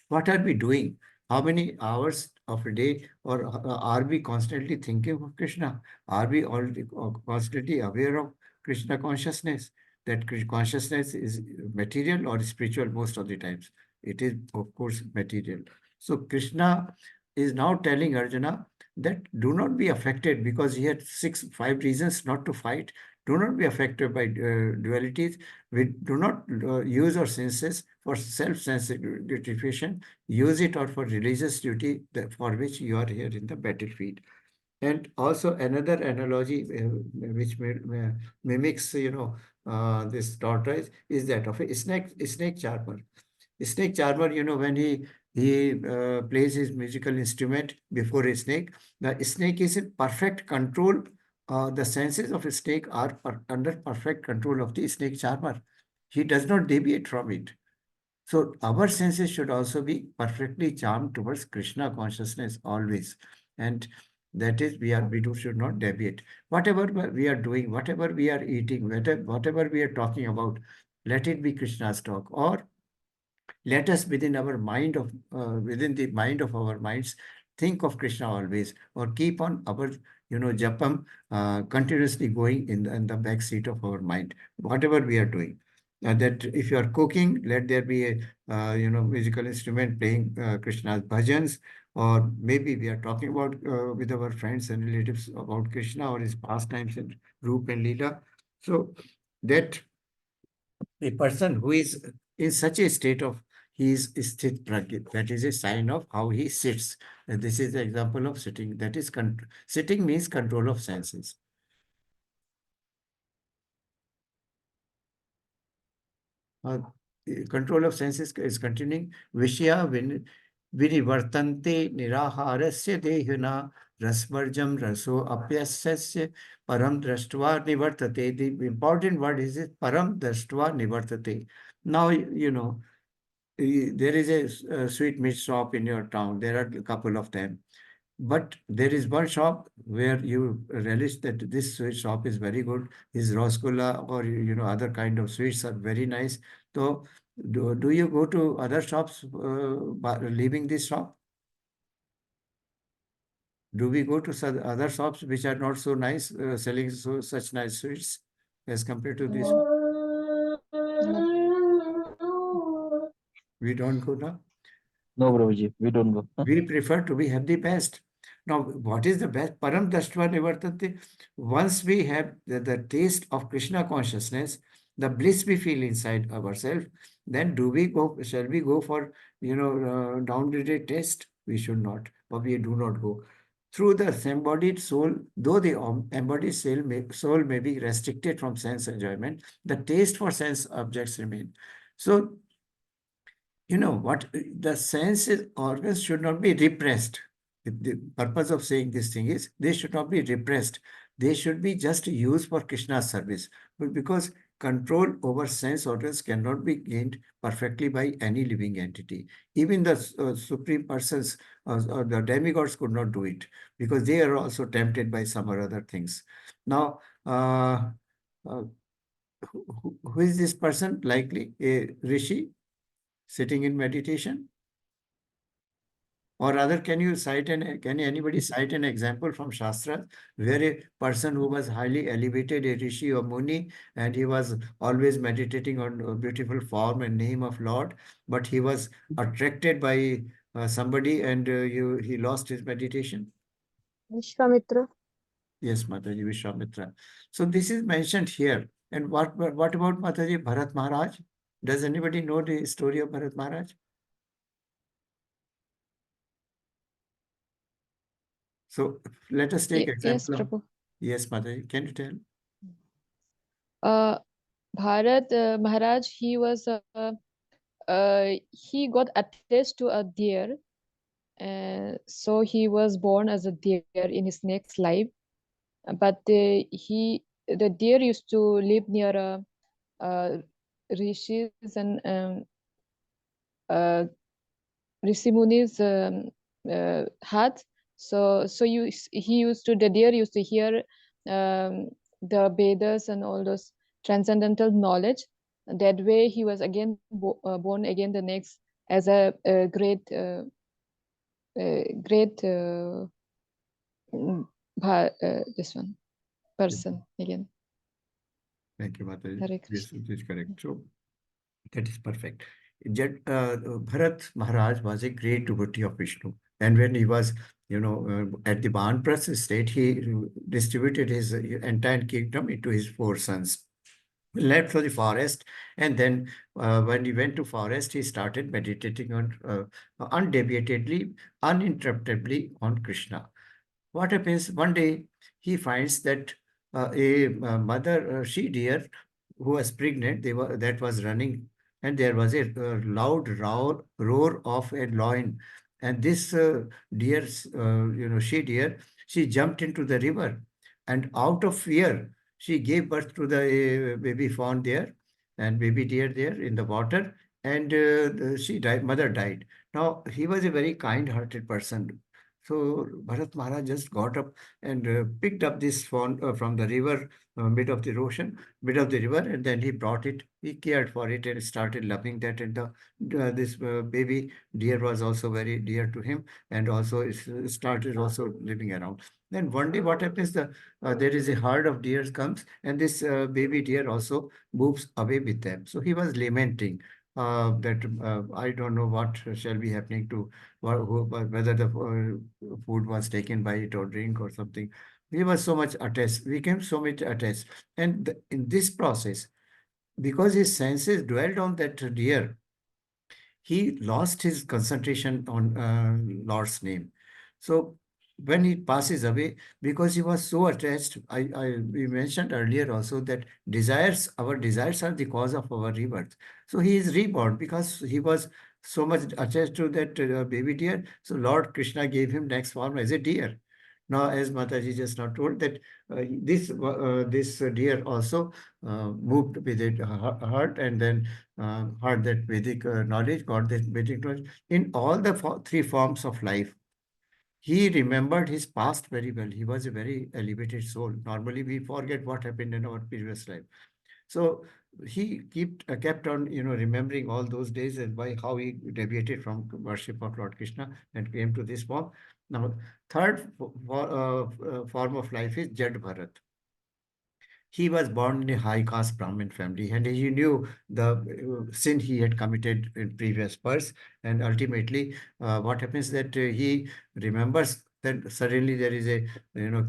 What are we doing? How many hours of a day, or are we constantly thinking of Krishna? Are we already constantly aware of Krishna consciousness? That consciousness is material or spiritual most of the times. It is, of course, material. So Krishna is now telling Arjuna that do not be affected because he had 5 reasons not to fight. Do not be affected by dualities. We do not use our senses for self-sense gratification. Use it or for religious duty for which you are here in the battlefield. And also another analogy which mimics, this tortoise is that of a snake charmer. A snake charmer, when he plays his musical instrument before a snake, the snake is in perfect control. The senses of a snake are under perfect control of the snake charmer. He does not deviate from it. So our senses should also be perfectly charmed towards Krishna consciousness always. And that is, should not deviate. Whatever we are doing, whatever we are eating, whatever we are talking about, let it be Krishna's talk. Or let us within the mind of our minds, think of Krishna always, or keep on our, japam continuously going in the back seat of our mind, whatever we are doing. that if you are cooking, let there be a musical instrument playing Krishna's bhajans, or maybe we are talking about with our friends and relatives about Krishna or his pastimes and Roop and Leela. So that a person who is in such a state of he is sthit prajna, that is a sign of how he sits. And this is the example of sitting. That is sitting means control of senses. Control of senses is continuing. Vishya vinivartante niraharasya dehuna rasvarjam raso apyasya param drashtva nivartate. The important word is param drashtva nivartate. Now, there is a sweet meat shop in your town. There are a couple of them. But there is one shop where you relish that this sweet shop is very good. His rasgulla or other kind of sweets are very nice. So do you go to other shops leaving this shop? Do we go to other shops which are not so nice, selling such nice sweets as compared to this? We don't go now. No, Prabhuji, we don't go. We prefer to have the best. Now, what is the best? Param Dashtva Nivartante. Once we have the taste of Krishna consciousness, the bliss we feel inside ourselves, then shall we go for, downgraded taste? We should not, or we do not go. Through the embodied soul, though the embodied soul may be restricted from sense enjoyment, the taste for sense objects remain. So, what the senses organs should not be repressed. The purpose of saying this thing is they should not be repressed. They should be just used for Krishna's service. But because control over sense organs cannot be gained perfectly by any living entity. Even the supreme persons or the demigods could not do it because they are also tempted by some or other things. Now, who is this person? Likely a rishi sitting in meditation? Or rather, can anybody cite an example from Shastra where a person who was highly elevated, a rishi or muni, and he was always meditating on a beautiful form and name of Lord, but he was attracted by somebody and he lost his meditation? Vishwamitra. Yes, Mataji, Vishwamitra. So this is mentioned here. And what about Mataji, Bharat Maharaj? Does anybody know the story of Bharat Maharaj? So let us take Yes, example of, Prabhu. yes, Mataji, can you tell? Bharat Maharaj, he got attached to a deer, so he was born as a deer in his next life. But the deer used to live near rishis and Rishi Muni's hut. So the deer used to hear the Vedas and all those transcendental knowledge. That way, he was again born again the next as a great this one person again. Thank you, Mataji. Hare Yes, Krishna. it is correct. So that is perfect. Bharat Maharaj was a great devotee of Vishnu. And when he was, at the Banprastha state, he distributed his entire kingdom into his 4 sons. He left for the forest, and then when he went to forest, he started meditating on undeviatedly, uninterruptedly on Krishna. What happens? One day, he finds that a mother she deer who was pregnant, that was running, and there was a loud roar of a lion, and this deer, she deer, she jumped into the river, and out of fear, she gave birth to the baby fawn there, and baby deer there in the water, and she died. Mother died. Now he was a very kind-hearted person. So Bharat Maharaj just got up and picked up this fawn from the river, mid of the ocean, mid of the river, and then he brought it. He cared for it and started loving that. And this baby deer was also very dear to him, and also started also living around. Then one day what happens, there is a herd of deers comes, and this baby deer also moves away with them. So he was lamenting that I don't know what shall be happening to whether the food was taken by it or drink or something. He was so much attached, became so much attached. And in this process, because his senses dwelled on that deer, he lost his concentration on Lord's name. So when he passes away, because he was so attached, we mentioned earlier also that our desires are the cause of our rebirth. So he is reborn because he was so much attached to that baby deer. So Lord Krishna gave him next form as a deer. Now, as Mataji just now told that this deer also moved with it heart, and then heard that Vedic knowledge, got that Vedic knowledge in all the three forms of life. He remembered his past very well. He was a very elevated soul. Normally, we forget what happened in our previous life. So he kept on, remembering all those days and how he deviated from worship of Lord Krishna and came to this form. Now, third form of life is Jad Bharat. He was born in a high caste Brahmin family, and he knew the sin he had committed in previous births. And ultimately, what happens that he remembers that suddenly there is a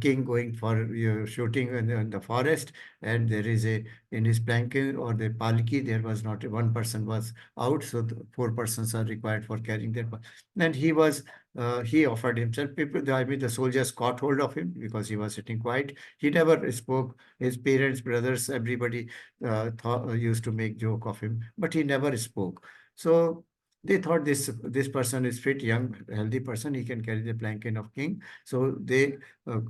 king going for shooting in the forest, and there is a in his planking or the palki there was not one person was out, so four persons are required for carrying that. And he offered himself. The soldiers caught hold of him because he was sitting quiet. He never spoke. His parents, brothers, everybody used to make joke of him, but he never spoke. So they thought this person is fit, young, healthy person. He can carry the planking of king. So they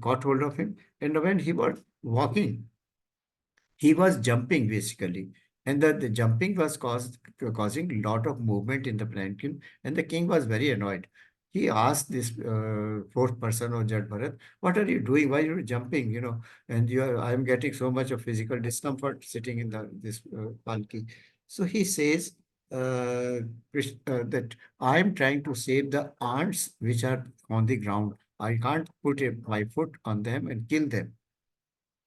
caught hold of him, and when he was walking, he was jumping basically, and the jumping was causing a lot of movement in the planking, and the king was very annoyed. He asked this fourth person or Jad Bharat, what are you doing? Why are you jumping? And I am getting so much of physical discomfort sitting in this palki. So he says that I am trying to save the ants which are on the ground. I can't put my foot on them and kill them.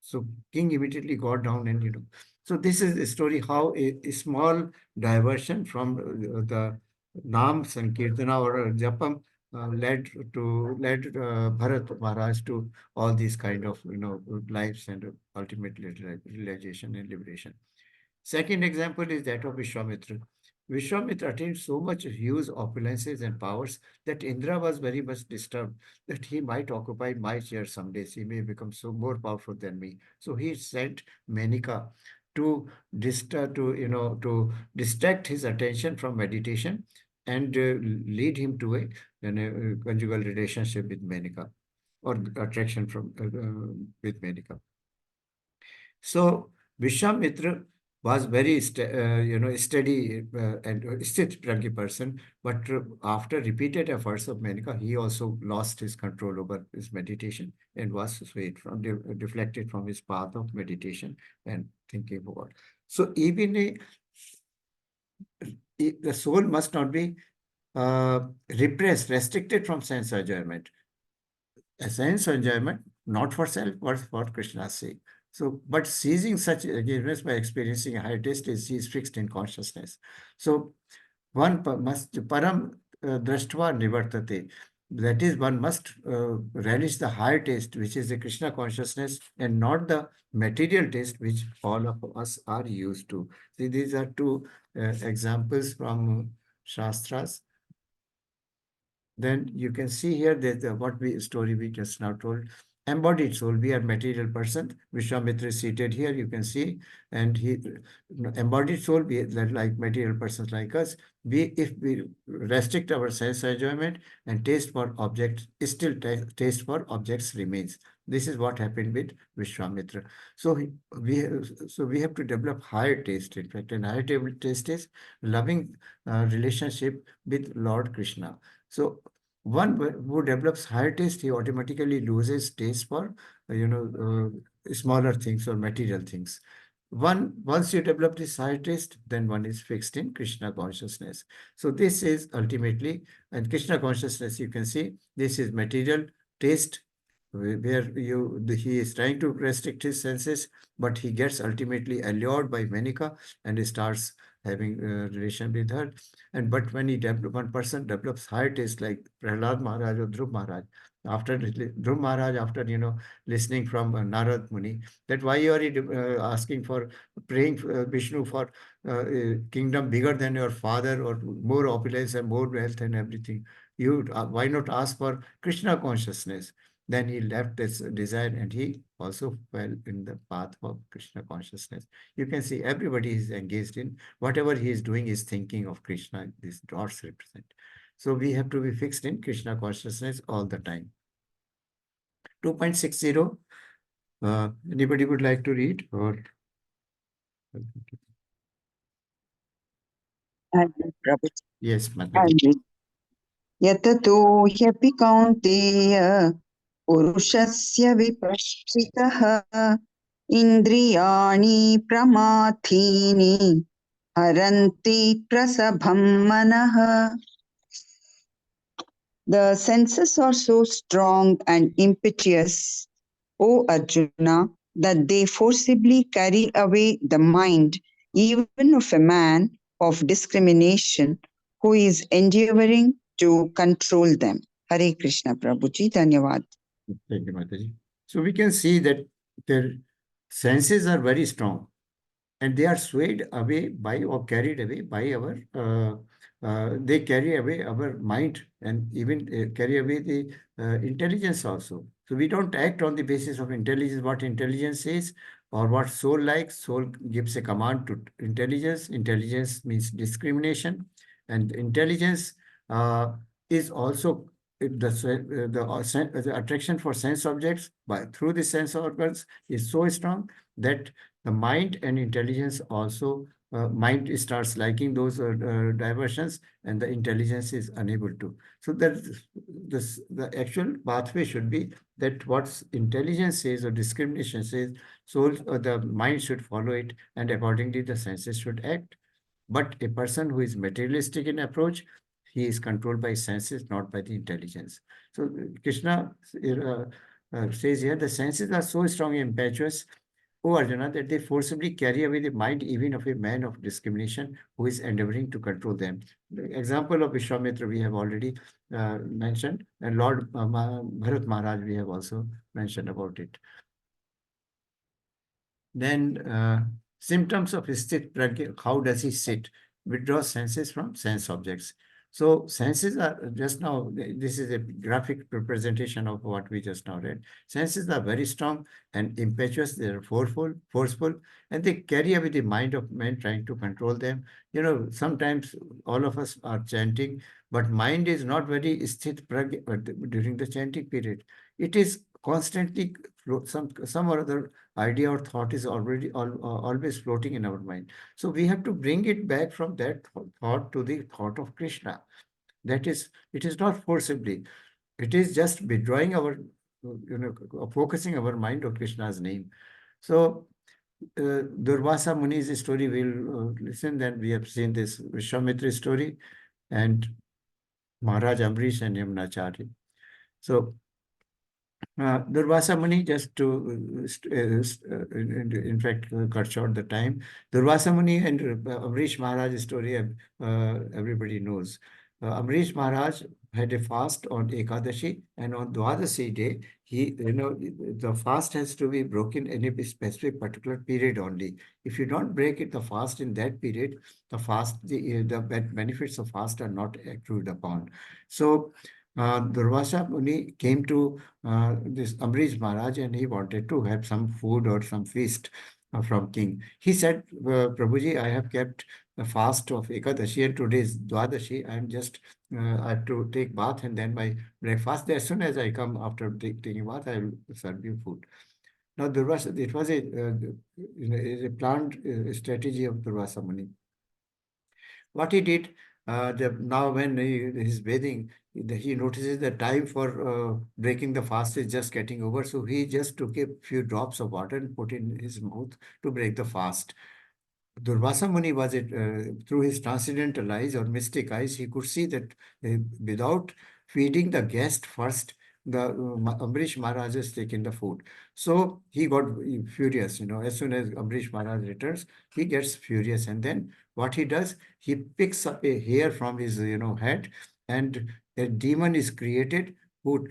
So king immediately got down and So this is the story how a small diversion from the Nam Sankirtana or Japam led Bharat Maharaj to all these kind of lives and ultimately realization and liberation. Second example is that of Vishwamitra. Vishwamitra attained so much huge opulences and powers that Indra was very much disturbed that he might occupy my chair someday. He may become so more powerful than me. So he sent Menika to to distract his attention from meditation and lead him to a conjugal relationship with Menika or attraction from with Menika. So Vishwamitra was very steady and sthit-prajna person, but after repeated efforts of Menika, he also lost his control over his meditation and was swayed from deflected from his path of meditation and thinking about. So even the soul must not be repressed, restricted from sense enjoyment. A sense enjoyment, not for self, but for Krishna's sake. So, but seizing such engagements by experiencing a higher taste is fixed in consciousness. So, one must param drashtva nivartate. That is, one must relish the higher taste, which is the Krishna consciousness, and not the material taste, which all of us are used to. See, these are two examples from Shastras. Then you can see here that story we just now told. Embodied soul, we are material person. Vishwamitra is seated here, you can see. And embodied soul, we like material persons like us. If we restrict our sense enjoyment and taste for objects, still taste for objects remains. This is what happened with Vishwamitra. So we have to develop higher taste, in fact, and higher taste is loving relationship with Lord Krishna. So one who develops higher taste, he automatically loses taste for smaller things or material things. Once you develop this higher taste, then one is fixed in Krishna consciousness. So this is ultimately, and Krishna consciousness, you can see, this is material taste where he is trying to restrict his senses, but he gets ultimately allured by Menika and starts having a relation with her. But when one person develops higher taste, like Prahlad Maharaj or Dhruv Maharaj, after Dhruv Maharaj, after listening from Narad Muni, that why you are asking for praying Vishnu for kingdom bigger than your father, or more opulence and more wealth and everything. You why not ask for Krishna consciousness? Then he left this desire and he also fell in the path of Krishna consciousness. You can see everybody is engaged in whatever he is doing is thinking of Krishna. These dots represent. So we have to be fixed in Krishna consciousness all the time. 2.60. Anybody would like to read or? Prabhuji. Yes, Mataji. यततो ह्यपि कौन्तेय पुरुषस्य विपश्चितः इन्द्रियाणि प्रमाथीनि हरन्ति प्रसभं मनः. The senses are so strong and impetuous, O Arjuna, that they forcibly carry away the mind even of a man of discrimination who is endeavoring to control them. Hare Krishna Prabhuji, Dhanyavad. Thank you, Mataji. So we can see that their senses are very strong and they are swayed away by or carried away by they carry away our mind and even carry away the intelligence also. So we don't act on the basis of intelligence, what intelligence says or what soul likes. Soul gives a command to intelligence. Intelligence means discrimination, and intelligence is also the attraction for sense objects through the sense organs is so strong that the mind and intelligence also, mind starts liking those diversions and the intelligence is unable to. So that the actual pathway should be that what intelligence says or discrimination says, soul or the mind should follow it, and accordingly the senses should act. But a person who is materialistic in approach, he is controlled by senses, not by the intelligence. So Krishna says here, the senses are so strong and impetuous, O Arjuna, that they forcibly carry away the mind even of a man of discrimination who is endeavoring to control them. The example of Vishwamitra we have already mentioned, and Lord Bharat Maharaj we have also mentioned about it. Then symptoms of sthit pragya, how does he sit? Withdraw senses from sense objects. So senses are just now, this is a graphic representation of what we just now read. Senses are very strong and impetuous, they are forceful, and they carry away the mind of men trying to control them. You know, sometimes all of us are chanting, but mind is not very sthit pragya during the chanting period. It is constantly, some or other idea or thought is always floating in our mind. So we have to bring it back from that thought to the thought of Krishna. That is, it is not forcibly. It is just withdrawing our, focusing our mind on Krishna's name. So Durvasa Muni's story we'll listen. Then we have seen this Vishwamitra story and Maharaj Amrish and Yamunacharya. So Durvasa Muni, just to, in fact, cut short the time. Durvasa Muni and Amrish Maharaj's story, everybody knows. Amrish Maharaj had a fast on Ekadashi, and on Dwadasi day, the fast has to be broken in a specific particular period only. If you don't break it, the fast in that period, the benefits of fast are not accrued upon. So Durvasa Muni came to this Amrish Maharaj and he wanted to have some food or some feast from king. He said, Prabhuji, I have kept a fast of Ekadashi and today is Dwadashi. I have to take bath and then my breakfast. As soon as I come after taking bath, I will serve you food. Now, Durvasa, it was a planned strategy of Durvasa Muni. What he did, now when he's bathing, he notices the time for breaking the fast is just getting over. So he just took a few drops of water and put in his mouth to break the fast. Durvasa Muni was through his transcendental eyes or mystic eyes, he could see that without feeding the guest first, the Ambrish Maharaj has taken the food. So he got furious, as soon as Ambrish Maharaj returns, he gets furious. And then what he does, he picks up a hair from his, head, and a demon is created who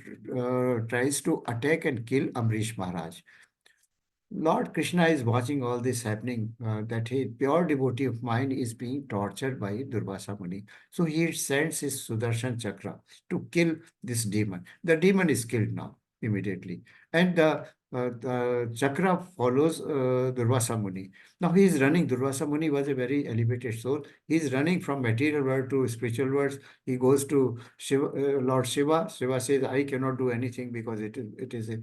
tries to attack and kill Ambrish Maharaj. Lord Krishna is watching all this happening, that a pure devotee of mine is being tortured by Durvasa Muni. So he sends his Sudarshan Chakra to kill this demon. The demon is killed now, immediately. And the Chakra follows Durvasa Muni. Now he is running. Durvasa Muni was a very elevated soul. He is running from material world to spiritual worlds. He goes to Shiva, Lord Shiva. Shiva says, I cannot do anything because it is a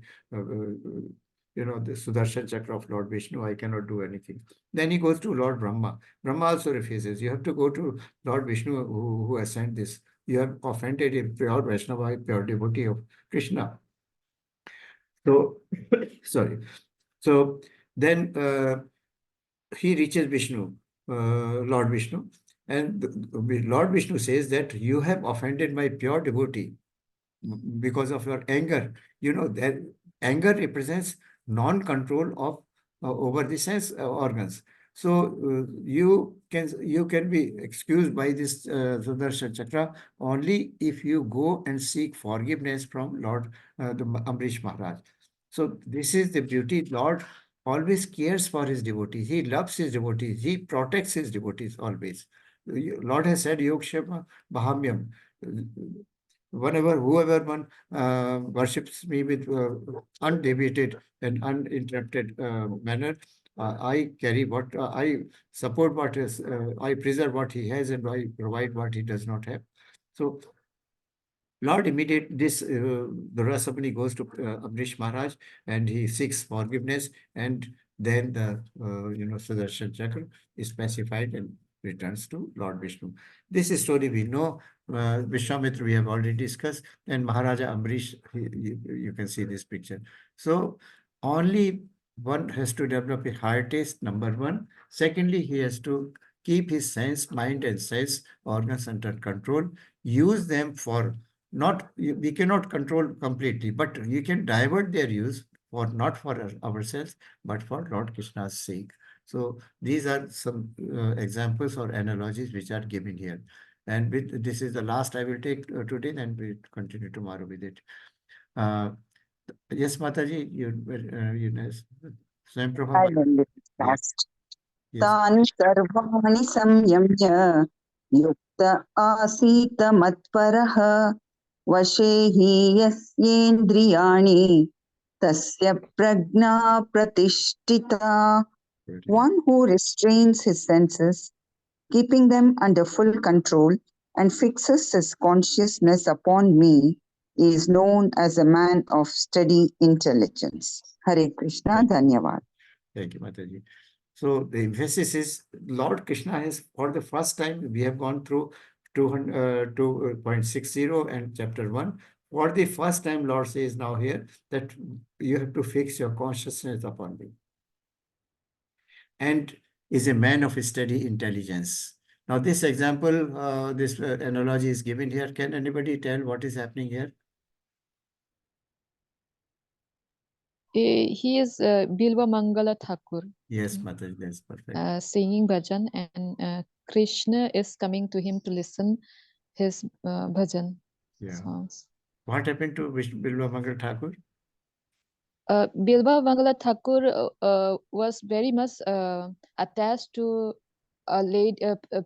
the Sudarshan Chakra of Lord Vishnu, I cannot do anything. Then he goes to Lord Brahma. Brahma also refuses. You have to go to Lord Vishnu who has sent this. You have offended a pure Vaishnava, a pure devotee of Krishna. So, sorry. So then he reaches Vishnu, Lord Vishnu, and Lord Vishnu says that you have offended my pure devotee because of your anger. That anger represents non-control of over the sense organs. So you can be excused by this Sudarshan Chakra only if you go and seek forgiveness from Lord the Ambrish Maharaj. So this is the beauty. Lord always cares for his devotees. He loves his devotees. He protects his devotees always. Lord has said, Yogshema Bahamyam. Whoever one worships me with undeviated and uninterrupted manner, I carry what I support what is, I preserve what he has, and I provide what he does not have. So Lord immediate this Durasapani goes to Amrish Maharaj and he seeks forgiveness, and then the Sudarshan Chakra is pacified and returns to Lord Vishnu. This is story we know. Vishwamitra we have already discussed, and Maharaja Amrish, you can see this picture. So only one has to develop a higher taste, number one. Secondly, he has to keep his sense, mind and sense organs under control. Use them for we cannot control completely, but you can divert their use for not for ourselves, but for Lord Krishna's sake. So these are some examples or analogies which are given here. And this is the last I will take today, and we continue tomorrow with it. Yes, Mataji, you know, Swayam Prabha I Mataji. will Yeah. fast. Yes. तानि सर्वाणि संयम्य युक्त आसीत मत्परः वशे हि यस्येन्द्रियाणि तस्य प्रज्ञा प्रतिष्ठिता. One who restrains his senses, keeping them under full control, and fixes his consciousness upon me is known as a man of steady intelligence. Hare Krishna, Dhanyavad. Thank you, Mataji. So the emphasis is Lord Krishna has, for the first time, we have gone through 2.60 and chapter 1. For the first time, Lord says now here that you have to fix your consciousness upon me. And is a man of steady intelligence. Now this example, this analogy is given here. Can anybody tell what is happening here? He is Bilva Mangala Thakur. Yes, Mataji, that's perfect. Singing bhajan, and Krishna is coming to him to listen his bhajan songs. What happened to Bilva Mangal Thakur? Bilva Mangala Thakur was very much attached to a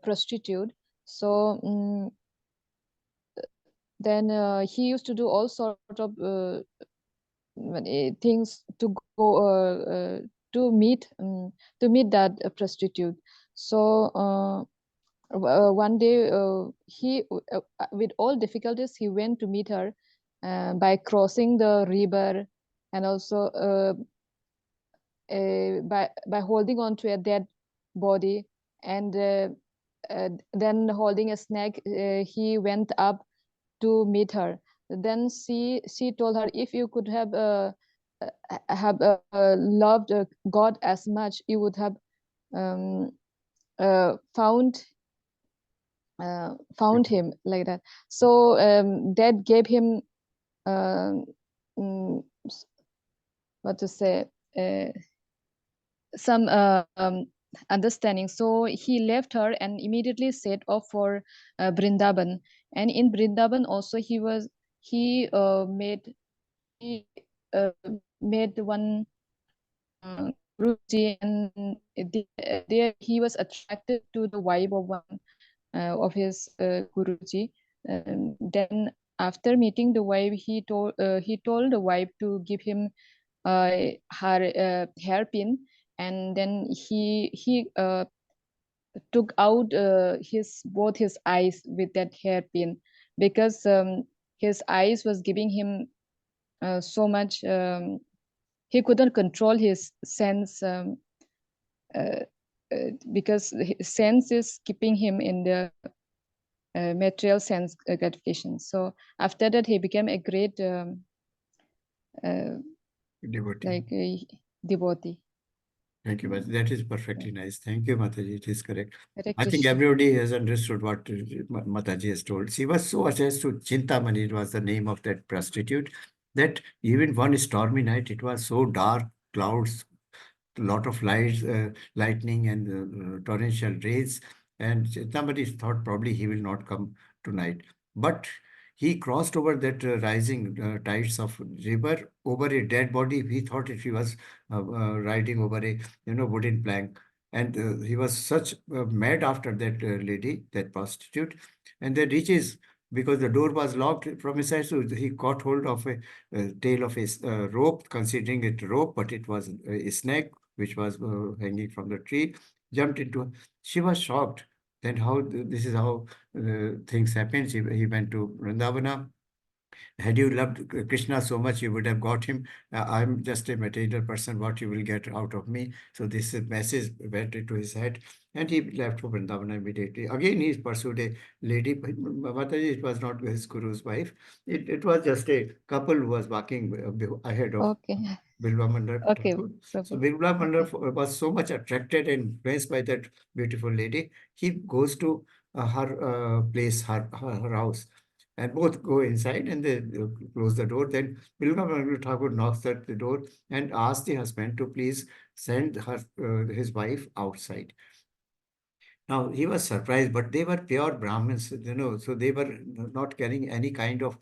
prostitute. So then he used to do all sort of things to go to meet that prostitute. So one day he with all difficulties he went to meet her by crossing the river, and also by holding on to a dead body, and then holding a snake, he went up to meet her. Then she told her, if you could have loved God as much, you would have found him, like that. So that gave him mm, what to say, some understanding. So he left her and immediately set off for Brindaban. And in Brindaban also he made one Guruji, and there he was attracted to the wife of one of his Guruji. Then after meeting the wife, he told the wife to give him her hairpin, and then he took out both his eyes with that hairpin, because his eyes was giving him so much, he couldn't control his sense, uh, because his sense is keeping him in the material sense gratification. So after that he became a great Devotee. Devotee. Thank you, Mataji. That is perfectly nice. Thank you, Mataji. It is correct. Hare I think Krishna. everybody has understood what Mataji has told. She was so attached to Chintamani, it was the name of that prostitute, that even one stormy night, it was so dark, clouds, lot of lights, lightning and torrential rains. And somebody thought probably he will not come tonight. But he crossed over that rising tides of river over a dead body. He thought if he was riding over a wooden plank. And he was such mad after that lady, that prostitute. And then reaches, because the door was locked from his side, so he caught hold of a tail of a rope, considering it rope, but it was a snake which was hanging from the tree, jumped into. She was shocked. Then this is how things happen. He went to Vrindavana. Had you loved Krishna so much, you would have got him. I'm just a material person. What you will get out of me? So this message went into his head, and he left for Vrindavana immediately. Again, he pursued a lady. Mataji, it was not his guru's wife. It was just a couple who was walking ahead of Okay. Bilva Mandar. Okay, So Prabhu. Bilva Mandar Okay. was so much attracted and influenced by that beautiful lady. He goes to her place, her house, and both go inside and they close the door. Then Bilva Mandar Thakur knocks at the door and asks the husband to please send his wife outside. Now, he was surprised, but they were pure Brahmins, so they were not carrying any kind of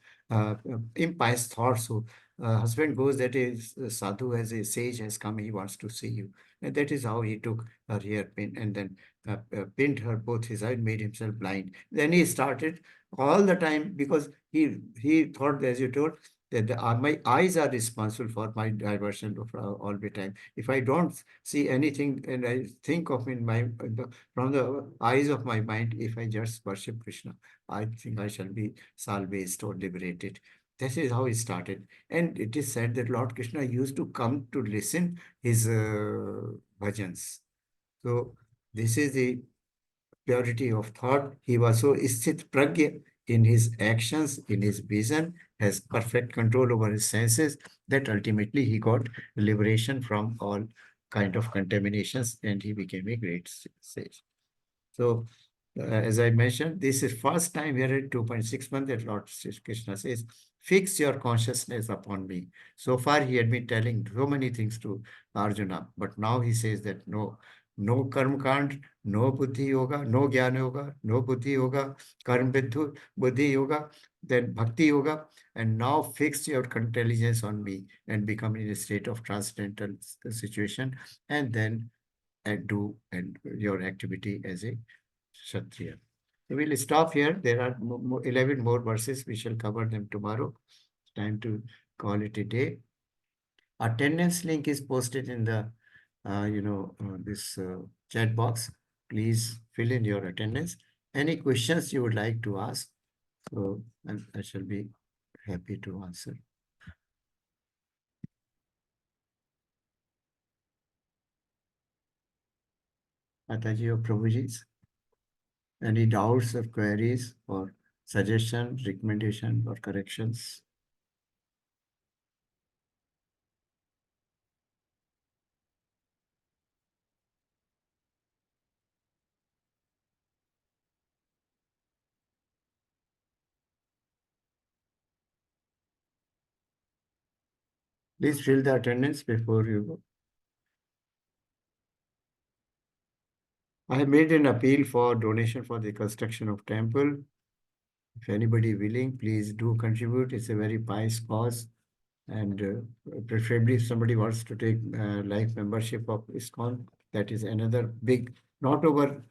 impious thoughts. So, husband goes that is sadhu, as a sage has come, he wants to see you. And that is how he took her hairpin and then pinned her both his eyes, made himself blind. Then he started all the time, because he thought, as you told, that my eyes are responsible for my diversion of all the time. If I don't see anything and I think of from the eyes of my mind, if I just worship Krishna, I think I shall be salvaged or liberated. This is how it started. And it is said that Lord Krishna used to come to listen his bhajans. So this is the purity of thought. He was so sthit pragya in his actions, in his vision, has perfect control over his senses, that ultimately he got liberation from all kind of contaminations and he became a great sage. So, as I mentioned, this is first time here at 2.6 months that Lord Krishna says, fix your consciousness upon me. So far, he had been telling so many things to Arjuna, but now he says that no karma kand, no buddhi yoga, no jnana yoga, no buddhi yoga, karma buddhi yoga, then bhakti yoga, and now fix your intelligence on me and become in a state of transcendental situation, and then do your activity as a Kshatriya. So we'll stop here. There are 11 more verses. We shall cover them tomorrow. It's time to call it a day. Attendance link is posted in the, this chat box. Please fill in your attendance. Any questions you would like to ask? So I shall be happy to answer. Mataji or Prabhuji's? Any doubts or queries or suggestions, recommendation or corrections? Please fill the attendance before you go. I have made an appeal for donation for the construction of temple. If anybody willing, please do contribute. It's a very pious cause. And preferably if somebody wants to take life membership of ISKCON, that is another big, not over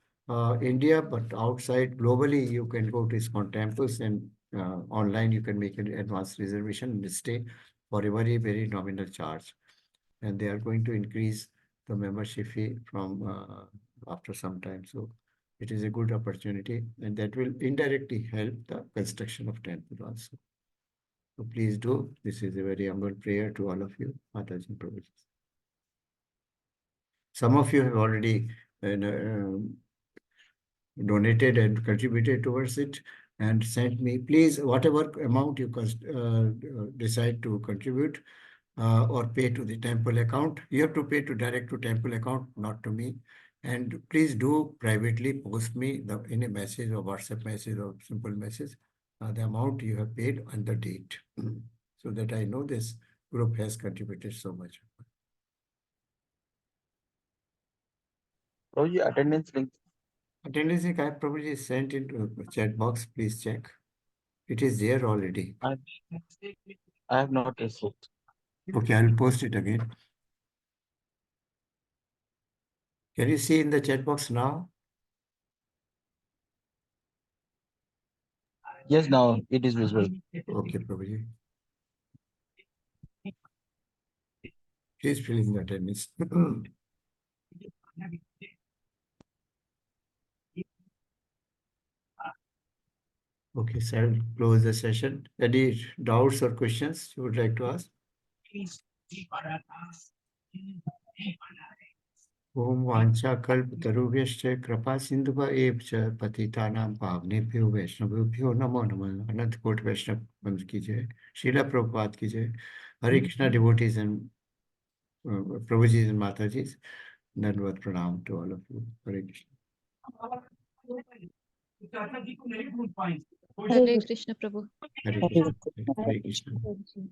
India, but outside globally, you can go to ISKCON temples and online you can make an advanced reservation and stay for a very, very nominal charge. And they are going to increase the membership fee from after some time. So it is a good opportunity and that will indirectly help the construction of temple also. So please do. This is a very humble prayer to all of you, Mataji and Prabhuji. Some of you have already donated and contributed towards it and sent me. Please, whatever amount you decide to contribute or pay to the temple account, you have to pay to direct to temple account, not to me. And please do privately post me in a message or WhatsApp message or simple message the amount you have paid and the date, so that I know this group has contributed so much. Prabhuji, attendance link. Attendance link I probably sent into the chat box. Please check. It is there already. I have not received. Okay, I'll post it again. Can you see in the chat box now? Yes, now it is visible. Okay, Prabhuji. Please fill in the attendance. Okay, so I'll close the session. Any doubts or questions you would like to ask? Om Vancha Kalp Tarubhyascha Krapa Sindhuva Ev Cha Patitanam Pavnebhyo Vaishnavabhyo Namo Namah. Anant Kot Vaishnav Panth ki jai. Srila Prabhupada ki jai. Hare Krishna devotees and Prabhujis and Matajis. Dandavat pranam to all of you. Hare Krishna. Hare Krishna Prabhu. Hare Hare Krishna. Krishna. Hare Krishna. Krishna.